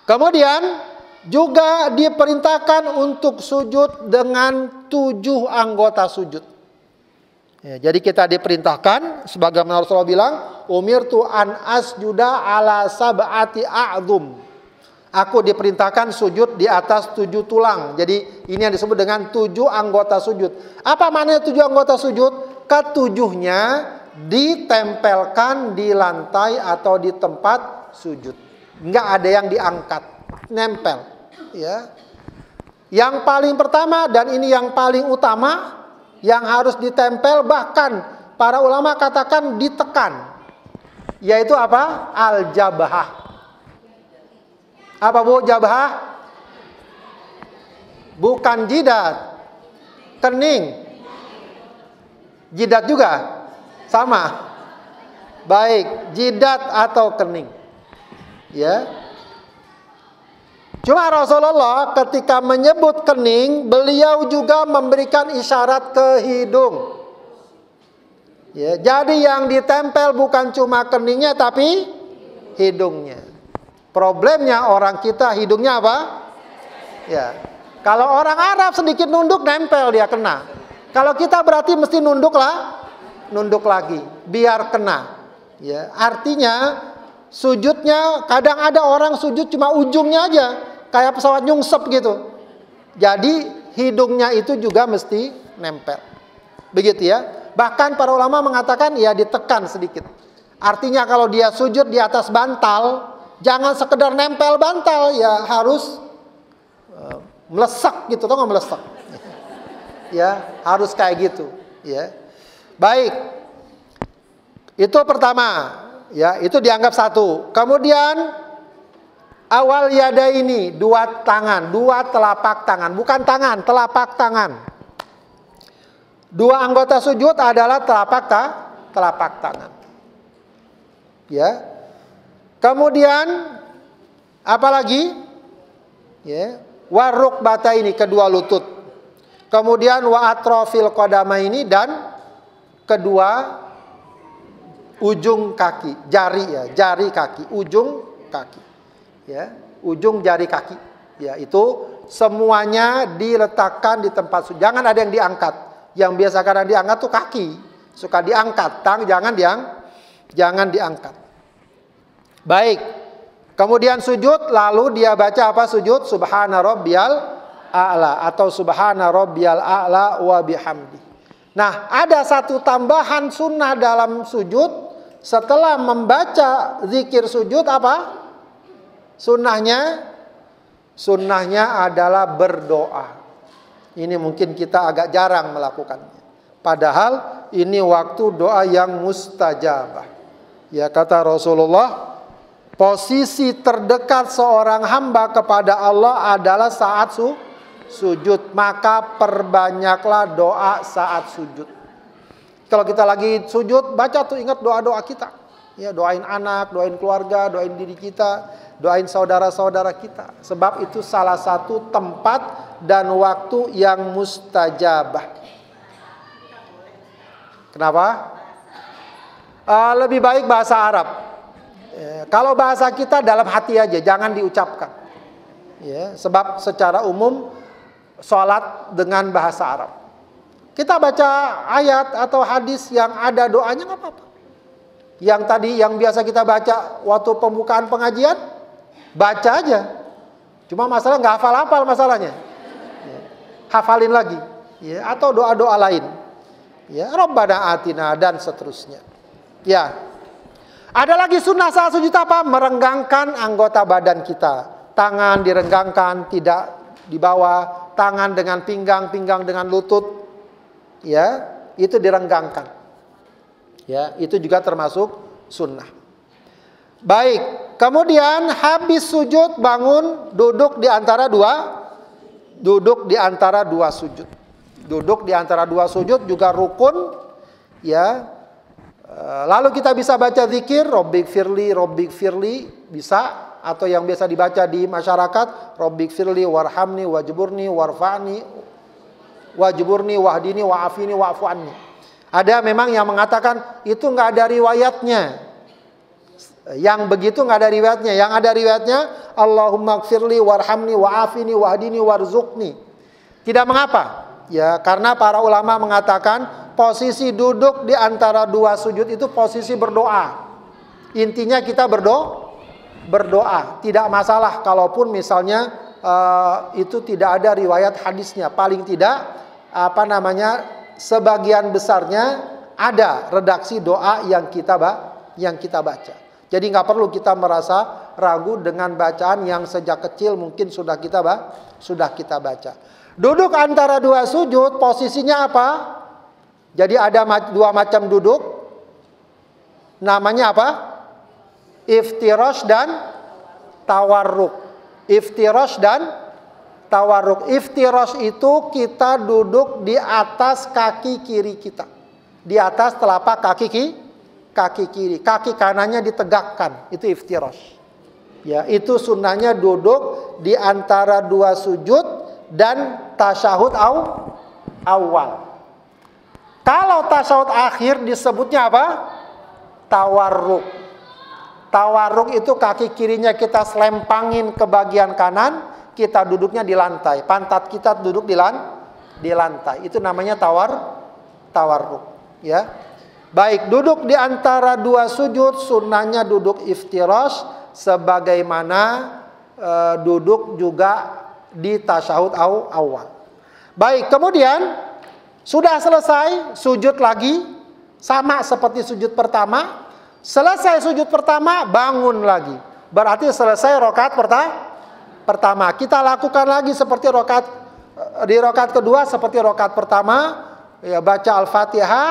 Speaker 1: Kemudian juga diperintahkan untuk sujud dengan 7 anggota sujud. Ya, jadi kita diperintahkan sebagaimana Rasulullah bilang, umirtu an asjuda ala sab'ati a'dhum. Aku diperintahkan sujud di atas 7 tulang. Jadi ini yang disebut dengan 7 anggota sujud. Apa maknanya 7 anggota sujud? Ketujuhnya ditempelkan di lantai atau di tempat sujud. Enggak ada yang diangkat, nempel, ya. Yang paling pertama dan ini yang paling utama yang harus ditempel, bahkan para ulama katakan ditekan, yaitu apa? Al-jabhah. Apa bu jabhah? Bukan jidat, kening. Jidat juga sama. Baik, jidat atau kening. Ya. Cuma Rasulullah ketika menyebut kening, beliau juga memberikan isyarat ke hidung. Ya, jadi yang ditempel bukan cuma keningnya tapi hidungnya. Problemnya orang kita hidungnya apa? Ya. Kalau orang Arab sedikit nunduk nempel dia kena. Kalau kita berarti mesti nunduk lagi biar kena. Ya, artinya sujudnya kadang ada orang sujud cuma ujungnya aja, kayak pesawat nyungsep gitu. Jadi hidungnya itu juga mesti nempel. Begitu ya. Bahkan para ulama mengatakan ya ditekan sedikit. Artinya kalau dia sujud di atas bantal, jangan sekedar nempel bantal, ya harus melesak gitu, tau nggak melesak? Ya harus kayak gitu. Ya, baik. Itu pertama, ya itu dianggap satu. Kemudian awal yada ini 2 tangan, 2 telapak tangan, bukan tangan, telapak tangan. 2 anggota sujud adalah telapak tangan. Ya. Kemudian apalagi? Ya, waruk bata ini kedua lutut. Kemudian wa atrofil qadama ini dan kedua ujung kaki, jari ya, jari kaki, ujung kaki. Ya, ujung jari kaki. Ya, itu semuanya diletakkan di tempat sujud. Jangan ada yang diangkat. Yang biasa kadang diangkat tuh kaki. Suka diangkat, jangan diangkat. Baik. Kemudian sujud, lalu dia baca apa sujud? Subhana rabbiyal a'la atau subhana rabbiyal a'la wa bihamdi. Nah, ada satu tambahan sunnah dalam sujud. Setelah membaca zikir sujud apa? Sunnahnya adalah berdoa. Ini mungkin kita agak jarang melakukannya. Padahal ini waktu doa yang mustajabah. Ya, kata Rasulullah, posisi terdekat seorang hamba kepada Allah adalah saat sujud. Maka perbanyaklah doa saat sujud. Kalau kita lagi sujud, baca tuh, ingat doa-doa kita. Ya, doain anak, doain keluarga, doain diri kita, doain saudara-saudara kita. Sebab itu salah satu tempat dan waktu yang mustajabah. Kenapa? Lebih baik bahasa Arab. Kalau bahasa kita dalam hati aja, jangan diucapkan. Ya, sebab secara umum sholat dengan bahasa Arab. Kita baca ayat atau hadis yang ada doanya nggak apa-apa. Yang tadi yang biasa kita baca waktu pembukaan pengajian, baca aja. Cuma masalah nggak hafal-hafal masalahnya. Ya, hafalin lagi. Ya, atau doa-doa lain. Ya, Rabbana atina dan seterusnya. Ya. Ada lagi sunnah saat sujud apa? Merenggangkan anggota badan kita. Tangan direnggangkan, tidak di bawah, tangan dengan pinggang dengan lutut. Ya, itu direnggangkan. Ya, itu juga termasuk sunnah. Baik, kemudian habis sujud bangun, duduk di antara dua sujud. Duduk di antara dua sujud juga rukun, ya. Lalu kita bisa baca zikir, Rabbik firli, bisa. Atau yang biasa dibaca di masyarakat, Rabbik firli warhamni wajburni warfa'ni wajburni wahdini wa'afini wa'fu anni. Ada memang yang mengatakan itu nggak ada riwayatnya. Yang begitu nggak ada riwayatnya. Yang ada riwayatnya Allahumma gfirli warhamni wa'afini wahdini warzuqni. Tidak mengapa. Ya, karena para ulama mengatakan posisi duduk di antara dua sujud itu posisi berdoa. Intinya kita berdoa. Tidak masalah kalaupun misalnya itu tidak ada riwayat hadisnya. Paling tidak sebagian besarnya ada redaksi doa yang kita baca. Jadi nggak perlu kita merasa ragu dengan bacaan yang sejak kecil mungkin sudah kita baca. Duduk antara dua sujud, posisinya apa? Jadi ada dua macam duduk. Namanya apa? Iftirash dan tawarruk. Iftirash dan tawarruk. Iftirash itu kita duduk di atas kaki kiri kita. Di atas telapak kaki kiri. Kaki kanannya ditegakkan. Itu iftirash. Ya, itu sunnahnya duduk di antara dua sujud dan tasyahud awal. Kalau tasyahud akhir disebutnya apa? Tawarruk. Tawarruk itu kaki kirinya kita selempangin ke bagian kanan, kita duduknya di lantai. Pantat kita duduk di lantai. Itu namanya tawarruk. Ya. Baik, duduk di antara dua sujud, sunnahnya duduk iftirash, sebagaimana duduk juga di tasyahud awal. Baik, kemudian sudah selesai sujud lagi, sama seperti sujud pertama. Selesai sujud pertama, bangun lagi. Berarti selesai rakaat pertama. Kita lakukan lagi seperti di rakaat kedua seperti rakaat pertama, ya, baca Al-Fatihah,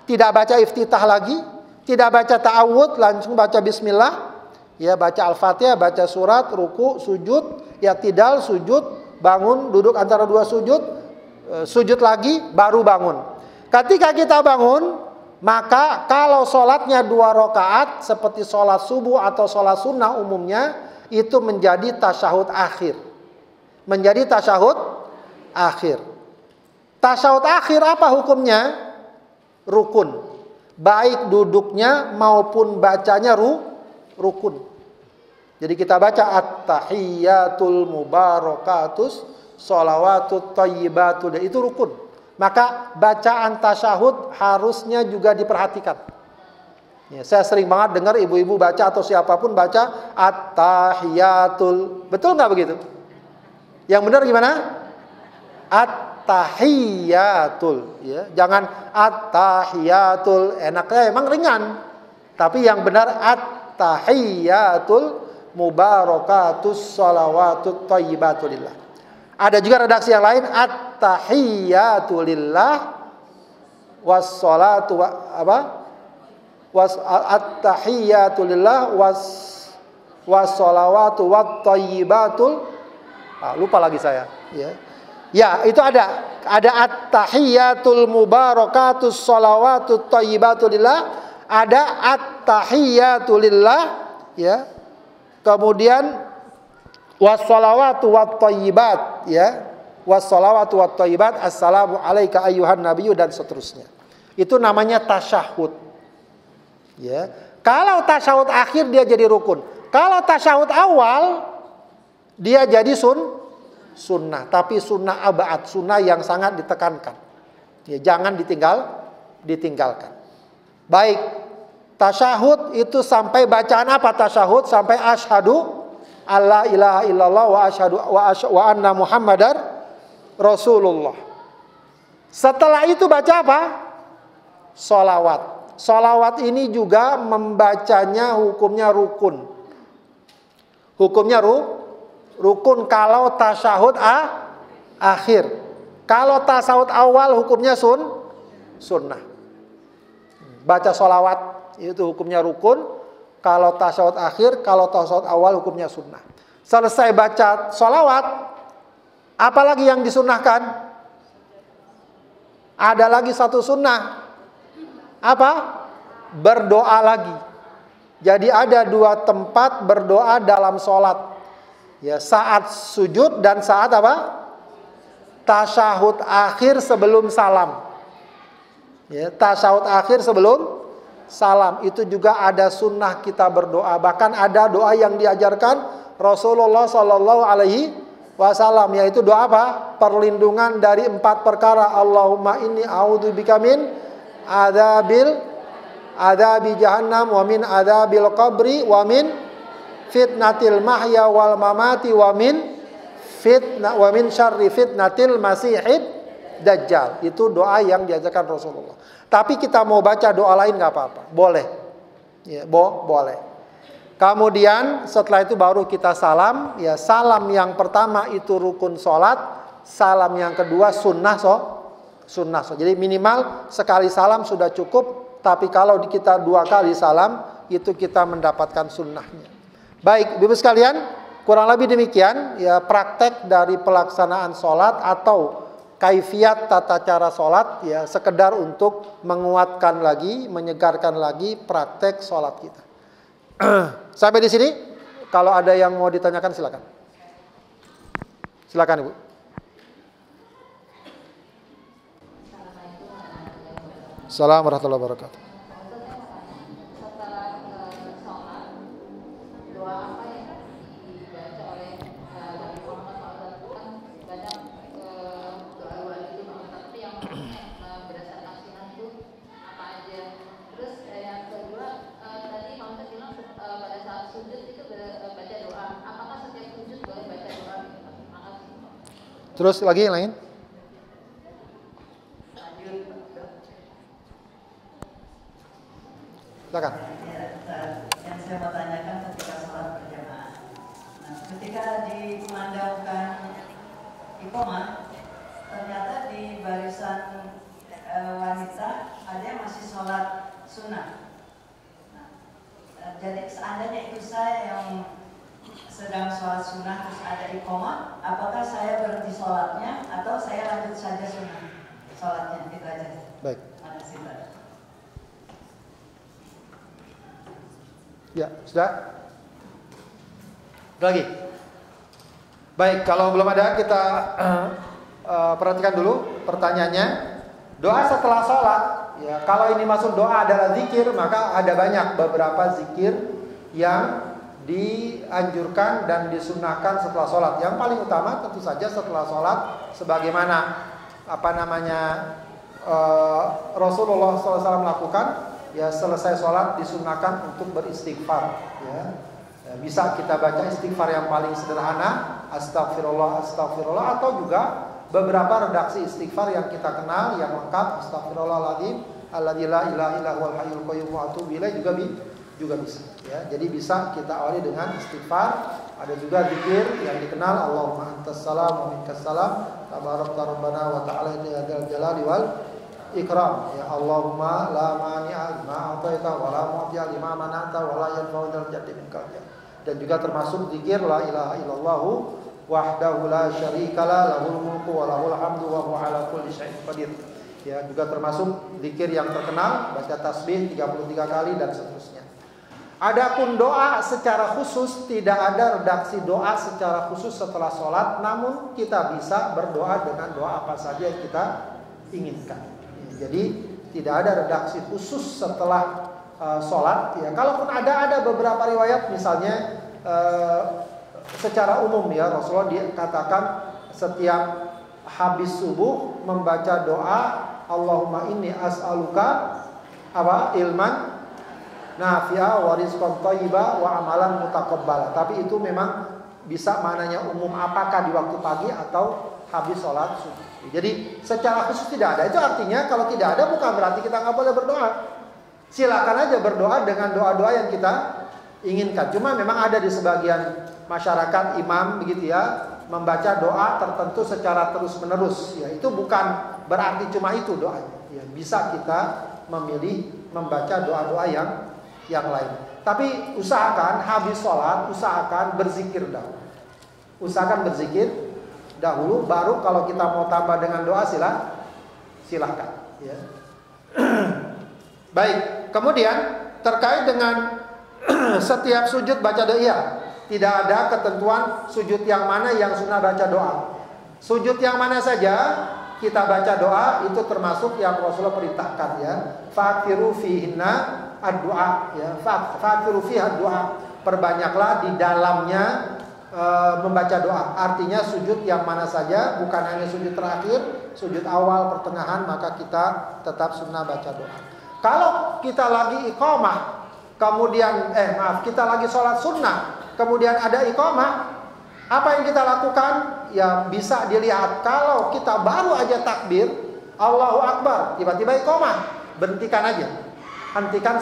Speaker 1: tidak baca iftitah lagi, tidak baca ta'awud, langsung baca bismillah. Ya, baca Al-Fatihah, baca surat, ruku, sujud, i'tidal, sujud, bangun, duduk antara dua sujud, sujud lagi, baru bangun. Ketika kita bangun, maka kalau sholatnya 2 rakaat seperti sholat subuh atau sholat sunnah umumnya, itu menjadi tasyahud akhir. Menjadi tasyahud akhir. Tasyahud akhir apa hukumnya? Rukun. Baik duduknya maupun bacanya rukun. Jadi kita baca at-tahiyyatul mubarakatus sholawatut thayyibatul, itu rukun. Maka bacaan tasyahud harusnya juga diperhatikan. Ya, saya sering banget dengar ibu-ibu baca atau siapapun baca at-tahiyatul. Betul nggak begitu? Yang benar gimana? At-tahiyatul. Ya, jangan at-tahiyatul. Enaknya emang ringan. Tapi yang benar at-tahiyatul mubarakatus salawatut thayyibatulillah. Ada juga redaksi yang lain at-tahiyyatu lillah wassalatu at-tahiyyatu lillah wassalawatu wattayyibatul. Lupa lagi saya, ya. Ya, itu ada at-tahiyyatul mubarakatus salawatut thayyibatul lillah, ada at-tahiyyatu lillah, ya. Kemudian wassalawatu wattayyibat, ya. Wassalawatu wattayyibat, assalamu alayka ayyuhan nabiyyu, dan seterusnya. Itu namanya tasyahud. Ya. Kalau tasyahud akhir dia jadi rukun. Kalau tasyahud awal dia jadi sunnah, tapi sunnah abad, sunnah yang sangat ditekankan. Ya, jangan ditinggalkan. Baik, tasyahud itu sampai bacaan apa tasyahud? Sampai asyhadu alla ilaha illallah wa anna muhammadar rasulullah. Setelah itu baca apa? Sholawat. Sholawat ini juga membacanya hukumnya rukun. Hukumnya rukun kalau tasyahud akhir. Kalau tasyahud awal hukumnya sunnah. Baca sholawat itu hukumnya rukun. Kalau tasyahud akhir, kalau tasyahud awal hukumnya sunnah. Selesai baca sholawat, apalagi yang disunnahkan? Ada lagi satu sunnah. Apa? Berdoa lagi. Jadi ada dua tempat berdoa dalam sholat. Ya, saat sujud dan saat apa? Tasyahud akhir sebelum salam. Ya, tasyahud akhir sebelum salam itu juga ada sunnah kita berdoa. Bahkan ada doa yang diajarkan Rasulullah Shallallahu Alaihi Wasallam, yaitu doa apa? Perlindungan dari 4 perkara. Allahumma inni a'udzubika min adabi jahannam wa min adabil qabri wa min fitnatil mahya wal mamati wa min syarri fitnatil masihid dajjal. Itu doa yang diajarkan Rasulullah. Tapi kita mau baca doa lain nggak apa-apa, boleh, ya, boleh. Kemudian setelah itu baru kita salam. Ya, salam yang pertama itu rukun sholat, salam yang kedua sunnah. Jadi minimal sekali salam sudah cukup. Tapi kalau kita 2 kali salam itu kita mendapatkan sunnahnya. Baik, Ibu sekalian, kurang lebih demikian ya praktek dari pelaksanaan sholat atau kaifiat tata cara sholat, ya, sekedar untuk menguatkan lagi, menyegarkan lagi praktek sholat kita. Sampai di sini. Kalau ada yang mau ditanyakan silakan. Silakan Ibu. Assalamualaikum warahmatullahi wabarakatuh. Terus lagi yang lain? Silakan.
Speaker 2: Yang saya mau tanyakan ketika sholat berjamaah. Nah, ketika dikumandangkan iqamah, ternyata di barisan wanita ada yang masih sholat sunnah. Nah, jadi seandainya itu saya yang sedang sholat sunnah terus ada iqamah, apakah saya berhenti sholatnya atau saya lanjut saja sunnah sholatnya? Itu aja.
Speaker 1: Baik.
Speaker 2: Makasih, Pak.
Speaker 1: Ya, sudah? Lagi? Baik, kalau belum ada kita perhatikan dulu pertanyaannya. Doa setelah sholat, ya, kalau ini masuk doa adalah zikir, maka ada banyak beberapa zikir yang dianjurkan dan disunnahkan setelah sholat. Yang paling utama tentu saja setelah sholat, sebagaimana Rasulullah SAW lakukan, ya selesai sholat disunahkan untuk beristighfar. Ya. Bisa kita baca istighfar yang paling sederhana, astagfirullah, astagfirullah, atau juga beberapa redaksi istighfar yang kita kenal yang lengkap, astagfirullahaladzim, alladzi la ilaha illa huwal hayyul qayyum wa atubu ilaih, juga bisa. Ya. Jadi bisa kita awali dengan istighfar. Ada juga zikir yang dikenal, Allahumma antas salam wa minkas salam, tabarakta rabbana wa ta'ala ya dzal jalali wal ikram. Ya Allahumma la mani'a lima a'taita wa la mu'tiya lima mana'ta wa la yanfa'u dzal jaddi minkal jadd. Dan juga termasuk zikir la ilaha illallah wahdahu la syarikalah, lahul mulku wa lahul hamdu wa huwa ala kulli syai'in qadir. Ya, juga termasuk zikir yang terkenal, baca tasbih 33 kali dan seterusnya. Adapun doa secara khusus, tidak ada redaksi doa secara khusus setelah sholat, namun kita bisa berdoa dengan doa apa saja yang kita inginkan. Jadi tidak ada redaksi khusus setelah sholat. Ya, kalaupun ada beberapa riwayat, misalnya secara umum ya Rasulullah dikatakan setiap habis subuh membaca doa Allahumma inni as'aluka ilman nafi'a wa rizqan thayyiba wa amalan mutaqabbala. Tapi itu memang bisa maknanya umum, apakah di waktu pagi atau habis sholat subuh. Jadi secara khusus tidak ada. Itu artinya kalau tidak ada bukan berarti kita nggak boleh berdoa. Silakan aja berdoa dengan doa-doa yang kita inginkan. Cuma memang ada di sebagian masyarakat imam begitu ya, membaca doa tertentu secara terus-menerus. Ya, itu bukan berarti cuma itu doanya. Ya, bisa kita memilih membaca doa-doa yang lain. Tapi usahakan habis sholat, usahakan berzikir dahulu. Usahakan berzikir dahulu, baru kalau kita mau tambah dengan doa silahkan. Ya. Baik, kemudian terkait dengan setiap sujud baca doa, tidak ada ketentuan sujud yang mana yang sunnah baca doa. Sujud yang mana saja kita baca doa itu termasuk yang Rasulullah perintahkan ya. Fakiru fihinna ad-du'a ya, fakiru fiha ad-du'a. Perbanyaklah di dalamnya membaca doa. Artinya sujud yang mana saja, bukan hanya sujud terakhir, sujud awal, pertengahan, maka kita tetap sunnah baca doa. Kalau kita lagi iqamah, kemudian kita lagi sholat sunnah, kemudian ada iqamah, apa yang kita lakukan? Ya bisa dilihat. Kalau kita baru aja takbir Allahu Akbar, tiba-tiba iqamah, berhentikan aja, hentikan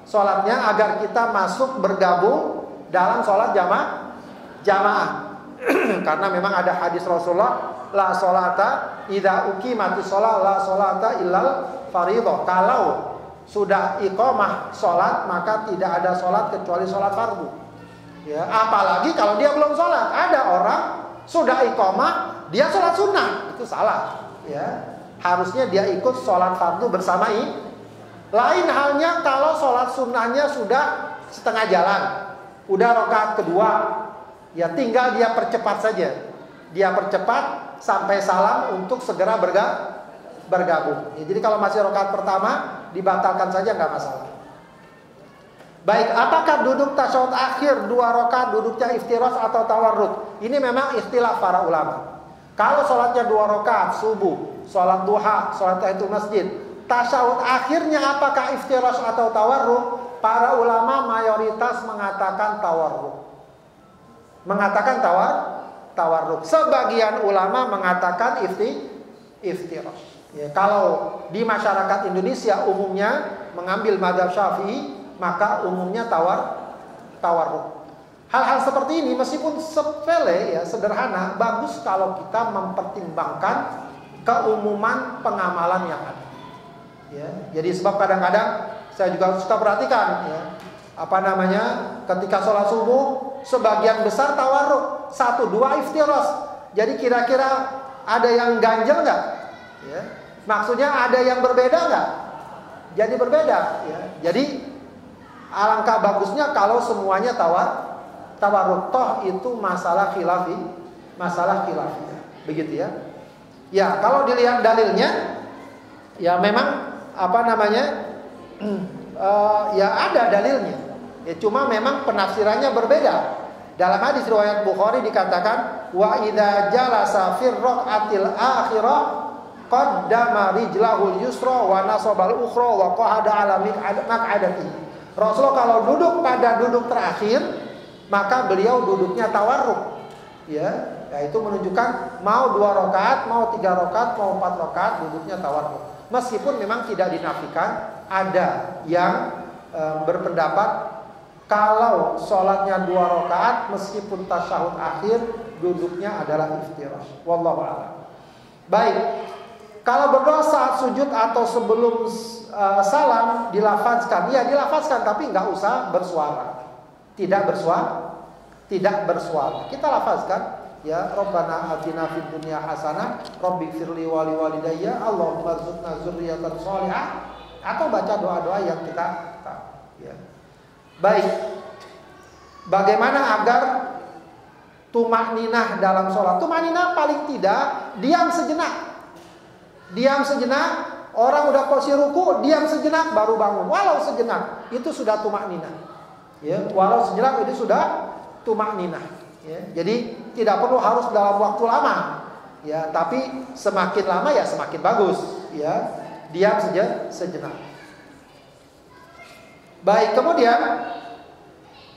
Speaker 1: sholatnya agar kita masuk bergabung dalam sholat jamaah. Karena memang ada hadis Rasulullah, la sholata idza uqimatis sholat la sholata illal fardhu. Kalau sudah iqamah sholat, maka tidak ada sholat kecuali sholat fardu. Ya, apalagi kalau dia belum sholat. Ada orang sudah iqamah, dia sholat sunnah, itu salah. Ya, harusnya dia ikut sholat fardu bersama ini. Lain halnya kalau sholat sunnahnya sudah setengah jalan, udah rakaat kedua, ya tinggal dia percepat saja. Dia percepat sampai salam untuk segera bergabung. Ya, jadi kalau masih rakaat pertama dibatalkan saja, nggak masalah. Baik, apakah duduk tasyahud akhir 2 rakaat duduknya iftirash atau tawarruk? Ini memang ikhtilaf para ulama. Kalau sholatnya 2 rakaat subuh, sholat duha, sholat tahiyatul masjid, tasyahud akhirnya apakah iftirash atau tawarruk? Para ulama mayoritas mengatakan tawarruk. Tawarruk. Sebagian ulama mengatakan iftirash. Ya, kalau di masyarakat Indonesia umumnya mengambil mazhab Syafi'i, maka umumnya tawarruk. Hal-hal seperti ini meskipun sepele ya, sederhana, bagus kalau kita mempertimbangkan keumuman pengamalan yang ada. Ya, jadi sebab kadang-kadang saya juga suka perhatikan ya, ketika sholat subuh sebagian besar tawarruk, 1-2 iftirash. Jadi kira-kira ada yang ganjel nggak? Ya. Maksudnya ada yang berbeda nggak? Jadi berbeda. Ya. Jadi alangkah bagusnya kalau semuanya tawarruk. Toh itu masalah khilafi. Begitu ya. Ya, kalau dilihat dalilnya, ya memang ya ada dalilnya. Ya, cuma memang penafsirannya berbeda. Dalam hadis riwayat Bukhari dikatakan wa idza jalasa fir raqatil akhirah qaddama rijlahul yusra wa nasabal ukhra wa qa'ada ala maq'adatihi. Rasulullah kalau duduk pada duduk terakhir, maka beliau duduknya tawarruk. Ya, itu menunjukkan mau 2 rakaat, mau 3 rakaat, mau 4 rakaat duduknya tawarruk. Meskipun memang tidak dinafikan, ada yang berpendapat kalau sholatnya 2 rakaat meskipun tasyahud akhir duduknya adalah iftirash. Wallahu a'lam. Baik. Kalau berdoa saat sujud atau sebelum salam dilafazkan, ya dilafazkan tapi nggak usah bersuara. Tidak bersuara. Kita lafazkan ya, Rabbana atina fid dunya hasanah, Rabbighfirli wa liwalidayya, Allahumma rzuqna dzurriyyatan shalihah, atau baca doa-doa yang kita tahu ya. Baik. Bagaimana agar tumakninah dalam sholat? Tumakninah paling tidak diam sejenak. Diam sejenak, orang udah posisi ruku, diam sejenak baru bangun. Walau sejenak, itu sudah tumakninah. Ya, walau sejenak itu sudah tumakninah. Ya, jadi tidak perlu harus dalam waktu lama. Ya, tapi semakin lama ya semakin bagus. Ya, diam saja sejenak. Baik, kemudian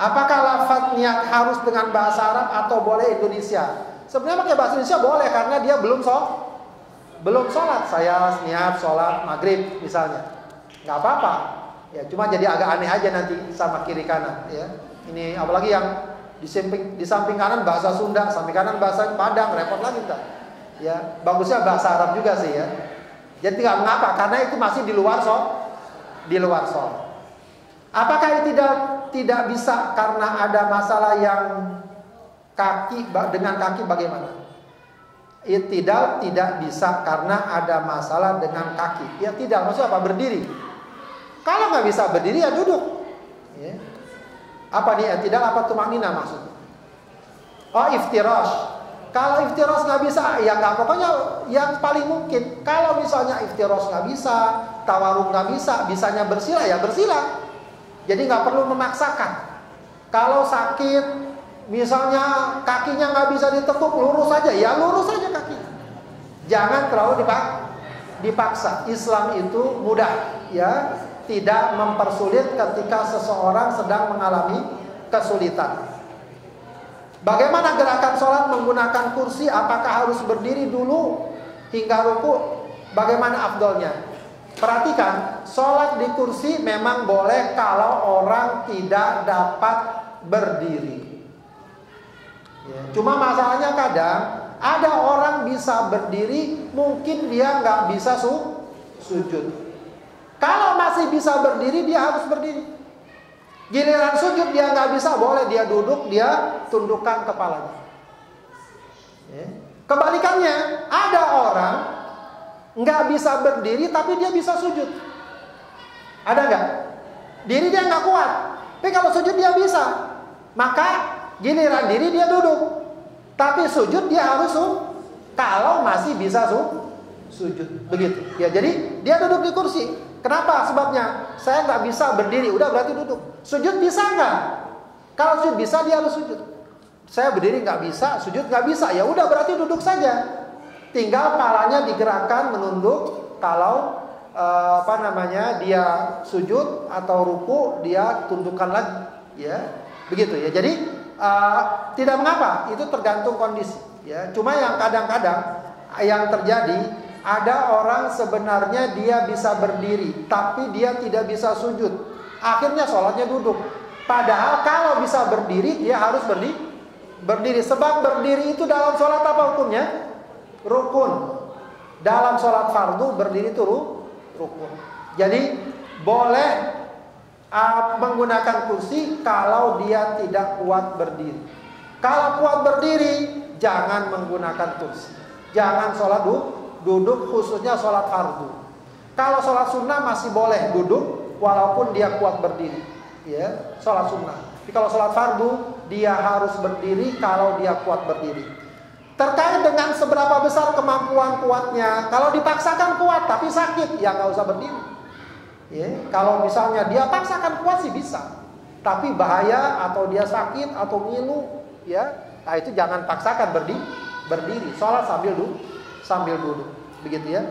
Speaker 1: apakah lafaz niat harus dengan bahasa Arab atau boleh Indonesia? Sebenarnya pakai bahasa Indonesia boleh karena dia belum sholat. Saya niat sholat maghrib misalnya, nggak apa-apa. Ya, cuma jadi agak aneh aja nanti sama kiri kanan. Ya, ini apalagi yang di samping kanan bahasa Sunda, samping kanan bahasa Padang, repot lagi kita. Ya, bagusnya bahasa Arab juga sih ya. Jadi nggak mengapa karena itu masih di luar sholat. Apakah tidak bisa karena ada masalah yang dengan kaki bagaimana? Tidak bisa karena ada masalah dengan kaki. Ya tidak, maksudnya apa? Berdiri. Kalau nggak bisa berdiri ya duduk. Ya. Apa nih? Tidak apa tumakninah maksudnya? Oh, iftirash. Kalau iftirash nggak bisa, ya nggak, pokoknya yang paling mungkin. Kalau misalnya iftirash nggak bisa, tawarruk nggak bisa, bisanya bersila ya bersila. Jadi nggak perlu memaksakan. Kalau sakit, misalnya kakinya nggak bisa ditekuk, lurus saja, ya lurus saja kaki. Jangan terlalu dipaksa. Islam itu mudah, ya, tidak mempersulit ketika seseorang sedang mengalami kesulitan. Bagaimana gerakan sholat menggunakan kursi? Apakah harus berdiri dulu hingga ruku? Bagaimana afdolnya? Perhatikan, sholat di kursi memang boleh kalau orang tidak dapat berdiri. Ya, cuma masalahnya kadang ada orang bisa berdiri, mungkin dia nggak bisa sujud. Kalau masih bisa berdiri, dia harus berdiri. Giliran sujud dia nggak bisa, boleh dia duduk, dia tundukkan kepalanya. Ya. Kebalikannya, ada orang nggak bisa berdiri tapi dia bisa sujud. Ada nggak? Diri dia nggak kuat, tapi kalau sujud dia bisa. Maka giliran diri dia duduk, tapi sujud dia harus kalau masih bisa sujud. Begitu. Ya, jadi dia duduk di kursi. Kenapa? Sebabnya saya nggak bisa berdiri, udah berarti duduk. Sujud bisa nggak? Kalau sujud bisa, dia harus sujud. Saya berdiri nggak bisa, sujud nggak bisa, ya udah berarti duduk saja. Tinggal palanya digerakkan menunduk. Kalau dia sujud atau ruku, dia tundukkan lagi. Ya, begitu ya. Jadi tidak mengapa, itu tergantung kondisi. Ya, cuma yang kadang-kadang yang terjadi, ada orang sebenarnya dia bisa berdiri, tapi dia tidak bisa sujud. Akhirnya sholatnya duduk. Padahal kalau bisa berdiri, dia harus berdiri. Sebab berdiri itu dalam sholat apa hukumnya? Rukun. Dalam sholat fardu berdiri itu rukun. Jadi boleh menggunakan kursi kalau dia tidak kuat berdiri. Kalau kuat berdiri, jangan menggunakan kursi. Jangan sholat duduk, khususnya sholat fardu. Kalau sholat sunnah masih boleh duduk walaupun dia kuat berdiri. Ya, sholat sunnah. Tapi kalau sholat fardu, dia harus berdiri kalau dia kuat berdiri. Terkait dengan seberapa besar kemampuan kuatnya, kalau dipaksakan kuat tapi sakit, ya nggak usah berdiri. Ya, kalau misalnya dia paksakan kuat sih bisa, tapi bahaya atau dia sakit atau ngilu, ya, nah itu jangan paksakan berdiri. Sholat sambil duduk, begitu ya.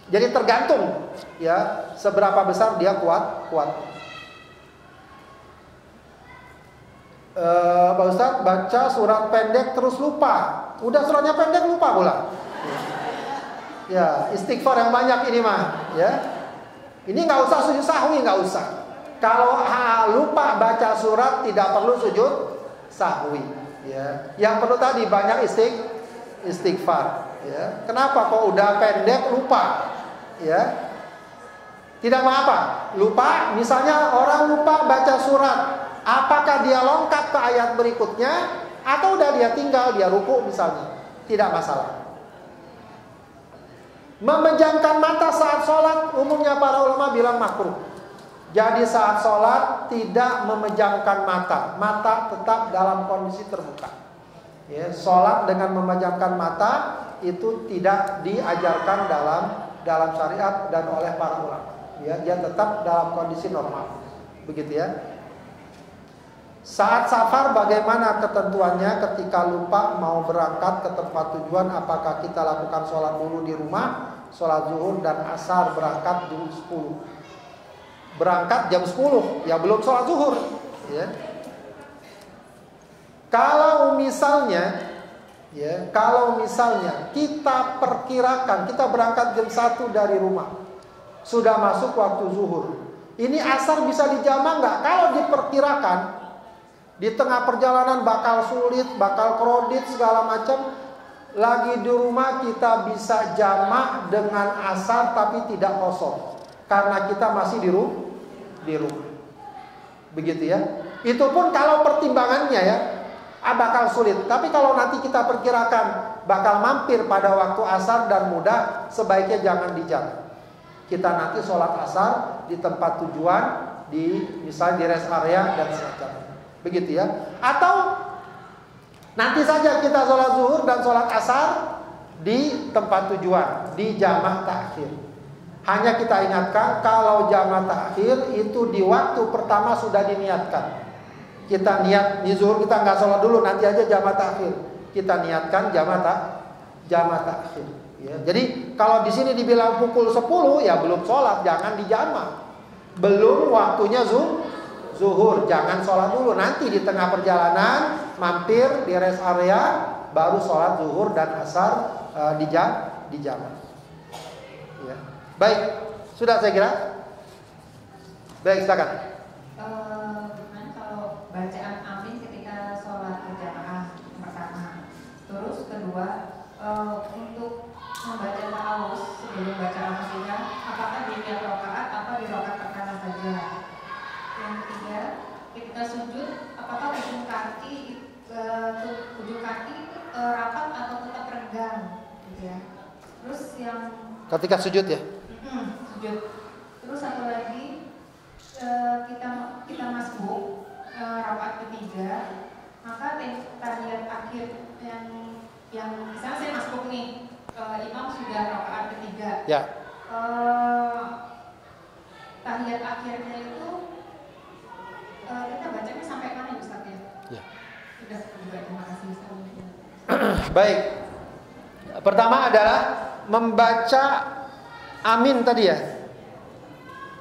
Speaker 1: Jadi tergantung ya seberapa besar dia kuat. Pak Ustadz baca surat pendek terus lupa. Udah suratnya pendek lupa pula. Ya, istighfar yang banyak ini mah, ya. Ini nggak usah sujud sahwi, nggak usah. Kalau lupa baca surat tidak perlu sujud sahwi, ya. Yang perlu tadi banyak istighfar, ya. Kenapa kok udah pendek lupa, ya? Tidak apa-apa. Lupa, misalnya orang lupa baca surat, apakah dia lompat ke ayat berikutnya atau udah dia tinggal, dia ruku misalnya, tidak masalah. Memejamkan mata saat sholat, umumnya para ulama bilang makruh. Jadi saat sholat tidak memejamkan mata, mata tetap dalam kondisi terbuka. Ya, sholat dengan memejamkan mata itu tidak diajarkan dalam syariat dan oleh para ulama. Ya, dia tetap dalam kondisi normal, begitu ya. Saat safar bagaimana ketentuannya ketika lupa mau berangkat ke tempat tujuan? Apakah kita lakukan sholat dulu di rumah, sholat zuhur dan asar berangkat jam 10? Berangkat jam 10, ya belum sholat zuhur, ya. Kalau misalnya kita perkirakan kita berangkat jam 1 dari rumah, sudah masuk waktu zuhur, ini asar bisa dijamak nggak? Kalau diperkirakan di tengah perjalanan bakal sulit, bakal kredit segala macam, lagi di rumah kita bisa jamak dengan asar tapi tidak kosong karena kita masih di rumah. Begitu ya. Itu pun kalau pertimbangannya ya bakal sulit. Tapi kalau nanti kita perkirakan bakal mampir pada waktu asar dan mudah, sebaiknya jangan dijamak. Kita nanti sholat asar di tempat tujuan, misalnya di rest area dan semacamnya. Begitu ya. Atau nanti saja kita sholat zuhur dan sholat asar di tempat tujuan, di jamak takhir. Hanya kita ingatkan kalau jamak takhir itu di waktu pertama sudah diniatkan. Kita niat di zuhur kita nggak sholat dulu, nanti aja jamak takhir. Kita niatkan jamak takhir. Ya, jadi kalau di sini dibilang pukul 10 ya belum sholat, jangan dijamak. Belum waktunya zuhur, jangan sholat dulu. Nanti di tengah perjalanan mampir di rest area, baru sholat zuhur dan asar di jamak. Ya. Baik, sudah saya kira. Baik, silakan.
Speaker 3: Gimana kalau bacaan amin ketika sholat berjamaah pertama, terus kedua untuk membaca ta'awuz sebelum baca al-fatihah, apakah di tiap rakaat atau di rakaat pertama saja? Yang ketiga, ketika sujud, apakah ujung kaki rapat atau tetap renggang, gitu ya? Terus yang
Speaker 1: ketika sujud ya?
Speaker 3: Sujud. Terus satu lagi, kita masbuk rakaat ketiga, maka tahiyat akhir yang misalnya saya masbuk nih, imam sudah rakaat ketiga.
Speaker 1: Ya.
Speaker 3: Tahiyat akhirnya itu kita bacanya sampai mana Ustaz ya?
Speaker 1: Ya.
Speaker 3: Sudah juga, terima kasih Ustaz.
Speaker 1: Baik. Pertama adalah membaca amin tadi ya.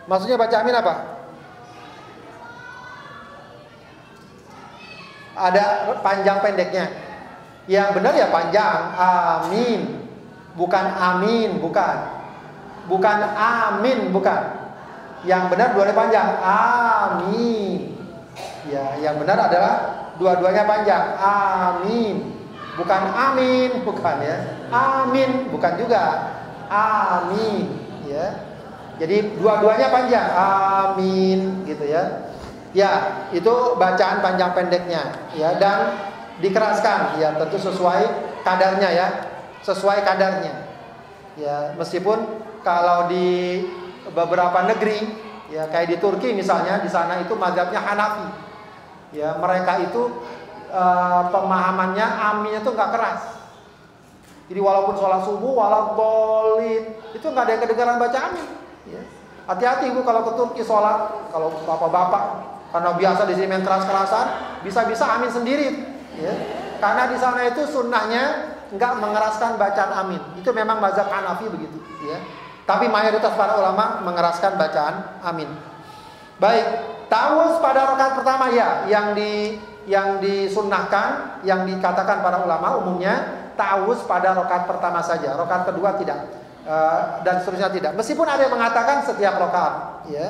Speaker 1: Maksudnya baca amin apa? Ada panjang pendeknya. Yang benar ya panjang, amin. Bukan amin, bukan. Bukan amin, bukan. Yang benar dua-duanya panjang, amin. Ya, yang benar adalah dua-duanya panjang, amin. Bukan amin, bukan ya. Amin, bukan juga. Amin, ya. Jadi dua-duanya panjang, amin, gitu ya. Ya, itu bacaan panjang pendeknya, ya, dan dikeraskan, ya, tentu sesuai kadarnya, ya, sesuai kadarnya, ya. Meskipun kalau di beberapa negeri, ya, kayak di Turki misalnya, di sana itu mazhabnya Hanafi, ya, mereka itu pemahamannya aminnya itu nggak keras. Jadi walaupun sholat subuh, waladhdallin, itu nggak ada yang kedengaran baca amin. Ya. Hati-hati ibu kalau ke Turki sholat, kalau bapak-bapak karena biasa di sini main keras-kerasan, bisa-bisa amin sendiri. Ya. Karena di sana itu sunnahnya nggak mengeraskan bacaan amin. Itu memang mazhab Hanafi begitu. Ya. Tapi mayoritas para ulama mengeraskan bacaan amin. Baik, ta'awuz pada rakaat pertama ya, yang disunnahkan, yang dikatakan para ulama umumnya ta'awuz pada rakaat pertama saja, rakaat kedua tidak, dan seterusnya tidak. Meskipun ada yang mengatakan setiap rakaat, ya.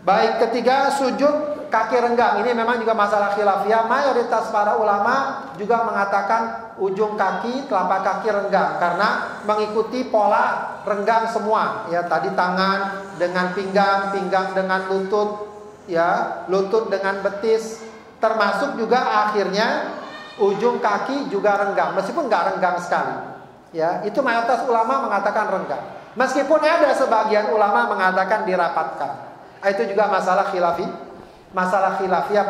Speaker 1: Baik, ketiga sujud kaki renggang. Ini memang juga masalah khilafiyah. Mayoritas para ulama juga mengatakan ujung kaki, telapak kaki renggang karena mengikuti pola renggang semua. Ya, tadi tangan dengan pinggang, pinggang dengan lutut, ya, lutut dengan betis, termasuk juga akhirnya ujung kaki juga renggang, meskipun nggak renggang sekali. Ya, itu mayoritas ulama mengatakan renggang. Meskipun ada sebagian ulama mengatakan dirapatkan. Itu juga masalah khilafiyah,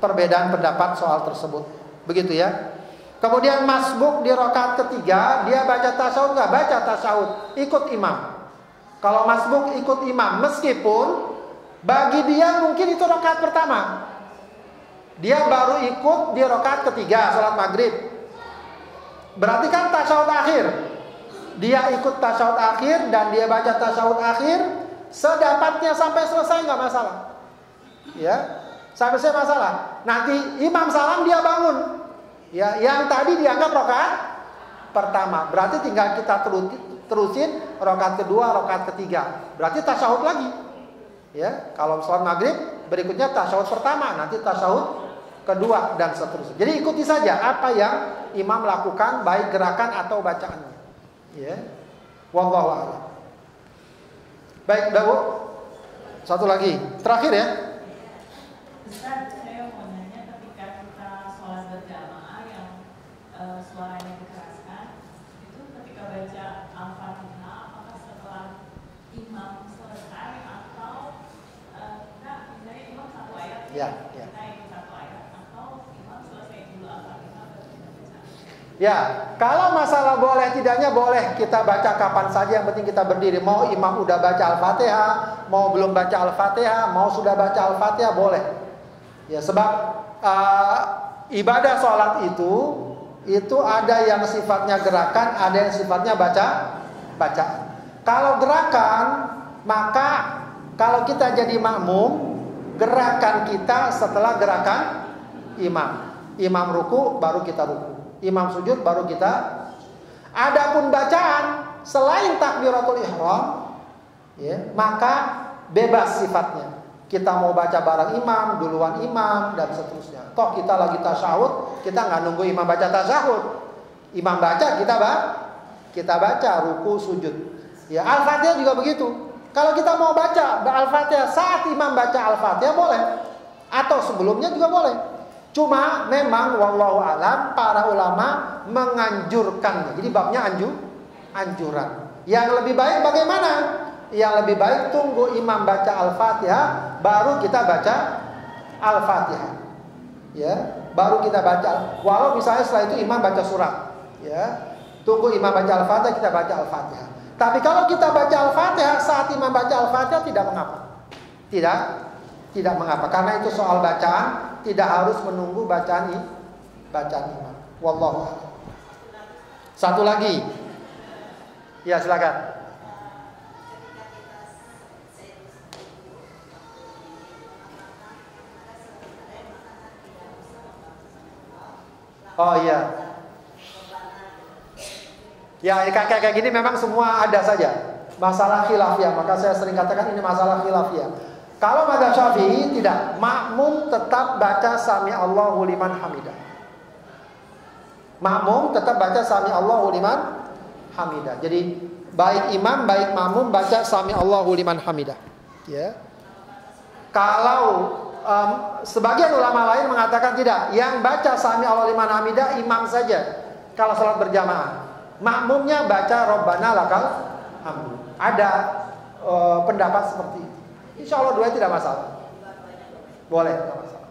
Speaker 1: perbedaan pendapat soal tersebut. Begitu ya. Kemudian masbuk di rakaat ketiga, dia baca tasyahud nggak? Baca tasyahud, ikut imam. Kalau masbuk ikut imam, meskipun bagi dia mungkin itu rakaat pertama, dia baru ikut di rakaat ketiga sholat maghrib. Berarti kan tasyahud akhir. Dia ikut tasyahud akhir dan dia baca tasyahud akhir sedapatnya sampai selesai, nggak masalah. Ya, sampai selesai masalah. Nanti imam salam dia bangun. Ya, yang tadi dianggap rakaat pertama. Berarti tinggal kita terusin rakaat kedua, rakaat ketiga. Berarti tasyahud lagi. Ya, kalau sholat maghrib berikutnya tasyahud pertama, nanti tasyahud kedua dan seterusnya. Jadi ikuti saja apa yang imam lakukan, baik gerakan atau bacaannya. Ya, wallahu a'lam. Baik, Dawu. Satu lagi, terakhir ya.
Speaker 4: Ustaz, saya mau nanya, ketika kita sholat berjamaah yang suaranya dikeraskan, itu ketika baca Al-Fatihah, apakah setelah imam selesai atau enggak, misalnya imam satu ayat,
Speaker 1: Ya.
Speaker 4: kita ikut satu ayat, atau imam selesai dulu Al-Fatihah baru kita baca?
Speaker 1: Ya, kalau masalah boleh tidaknya boleh kita baca kapan saja, yang penting kita berdiri. Mau imam udah baca Al-Fatihah, mau belum baca Al-Fatihah, mau sudah baca Al-Fatihah, boleh. Ya, sebab ibadah sholat itu ada yang sifatnya gerakan, ada yang sifatnya baca. Kalau gerakan, maka kalau kita jadi makmum, gerakan kita setelah gerakan imam. Imam ruku baru kita ruku. Imam sujud baru kita. Adapun bacaan selain takbiratul ihram, ya, maka bebas sifatnya. Kita mau baca bareng imam, duluan imam dan seterusnya. Toh kita lagi tasyahud, kita nggak nunggu imam baca tasyahud. Imam baca, kita baca ruku sujud. Ya, Al-Fatihah juga begitu. Kalau kita mau baca Al-Fatihah saat imam baca Al-Fatihah boleh, atau sebelumnya juga boleh. Cuma memang wallahu alam para ulama menganjurkannya. Jadi babnya anjuran. Yang lebih baik bagaimana? Yang lebih baik tunggu imam baca Al-Fatihah baru kita baca Al-Fatihah. Ya, baru kita baca. Walau misalnya setelah itu imam baca surat, ya. Tunggu imam baca Al-Fatihah, kita baca Al-Fatihah. Tapi kalau kita baca Al-Fatihah saat imam baca Al-Fatihah tidak mengapa. Tidak mengapa karena itu soal bacaan, tidak harus menunggu bacaan imam. Wallahu a'lam. Satu lagi. Ya, silakan. Oh iya. Ya, kayak gini memang semua ada saja. Masalah khilafiyah, maka saya sering katakan ini masalah khilafiyah. Kalau mazhab Syafi'i tidak, makmum tetap baca sami Allahu liman hamidah. Makmum tetap baca sami Allahu liman hamidah. Jadi baik imam baik makmum baca sami Allahu liman hamidah. Ya. Kalau sebagian ulama lain mengatakan tidak, yang baca sami Allahu liman hamidah imam saja. Kalau salat berjamaah, makmumnya baca Rabbana lakal hamd. Ada pendapat seperti itu. Insya Allah dua tidak masalah. Boleh, tidak masalah.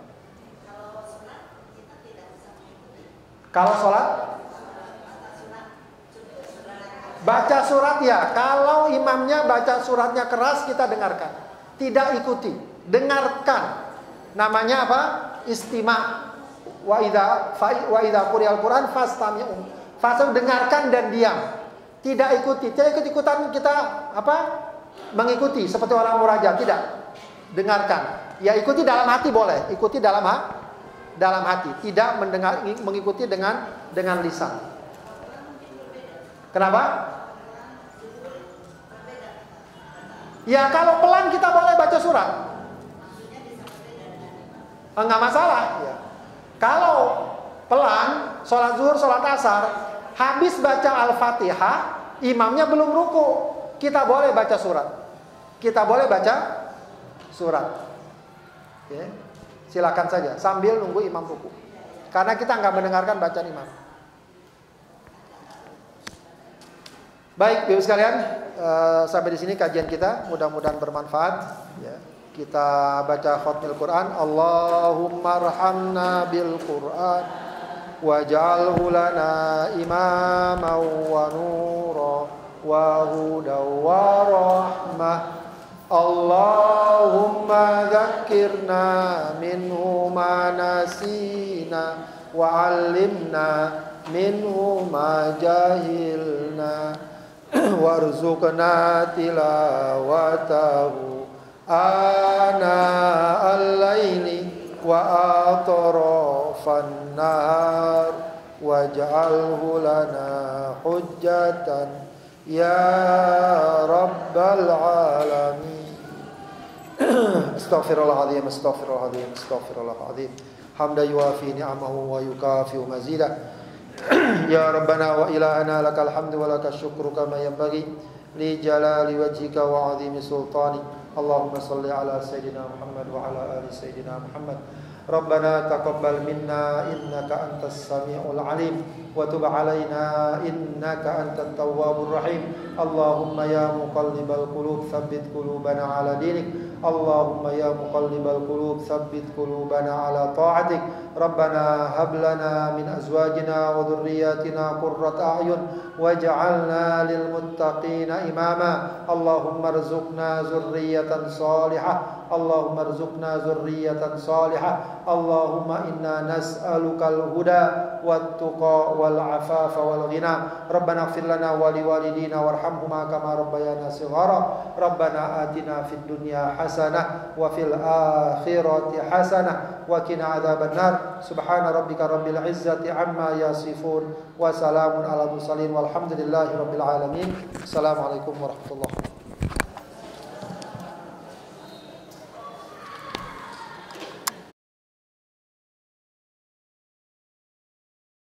Speaker 1: Kalau sholat baca surat ya. Kalau imamnya baca suratnya keras kita dengarkan. Tidak ikuti, dengarkan. Namanya apa? Istima'. Wa idza quri'al Qur'an fastami'u. Dengarkan dan diam. Tidak ikut-ikutan kita mengikuti seperti orang muraja, tidak. Dengarkan. Ya ikuti dalam hati boleh, ikuti dalam hati, tidak mengikuti dengan lisan. Kenapa? Ya kalau pelan kita boleh baca surat. Enggak masalah ya. Kalau pelan, sholat zuhur, sholat asar, habis baca Al-Fatihah, imamnya belum ruku, kita boleh baca surat. Ya. Silakan saja sambil nunggu imam ruku. Karena kita nggak mendengarkan bacaan imam. Baik, Bapak sekalian, sampai di sini kajian kita, mudah-mudahan bermanfaat. Ya. Kita baca khatmil Quran. Allahumma arhamna bil Quran waj'alhu lana imaman wa nura wa hudaw wa rahmah. Allahumma dzakkirna minhu ma nasina wa 'allimna minhu ma jahilna warzuqna tilawatahu ana al-laili wa atrafan nahar waj'alhu lana hujjatan ya rabbal alamin. Astaghfirullahaladzim, astaghfirullahaladzim, astaghfirullahaladzim. Hamdan yuafi ni'amahu wa yukafi'u mazidah. Ya Rabbana wa ilahana lakal hamdu wa lakal syukru kama yanbaghi li jalali wajhika wa 'azimi sultani. Allahumma salli ala sayyidina Muhammad wa ala ali sayyidina Muhammad. Rabbana taqabbal minna innaka antas samiul alim wa tub alaina innaka antat tawwabur rahim. Allahumma ya muqallibal qulub tsabbit qulubana ala dinik. Allahumma ya muqallibal qulub tsabbit qulubana ala ta'atik. Rabbana hab lana min azwajina wa dhurriyyatina qurrata a'yun waj'alna lil muttaqina imama. Allahumma arzuqna zurriyatan salihah. Allahumma arzuqna zurriyatan salihah. Allahumma inna nas'alukal huda wat tuqa wal afafa wal ghina. Rabbana ighfir lana wa liwalidina warhamhuma kama rabbayana shighara. Rabbana atina fid dunya hasanah wa fil akhirati hasanah wa qina adzabannar. Subhana rabbika rabbil izzati amma yasifun wa salamun ala mursalin walhamdulillahi rabbil alamin. Assalamualaikum warahmatullahi wabarakatuh.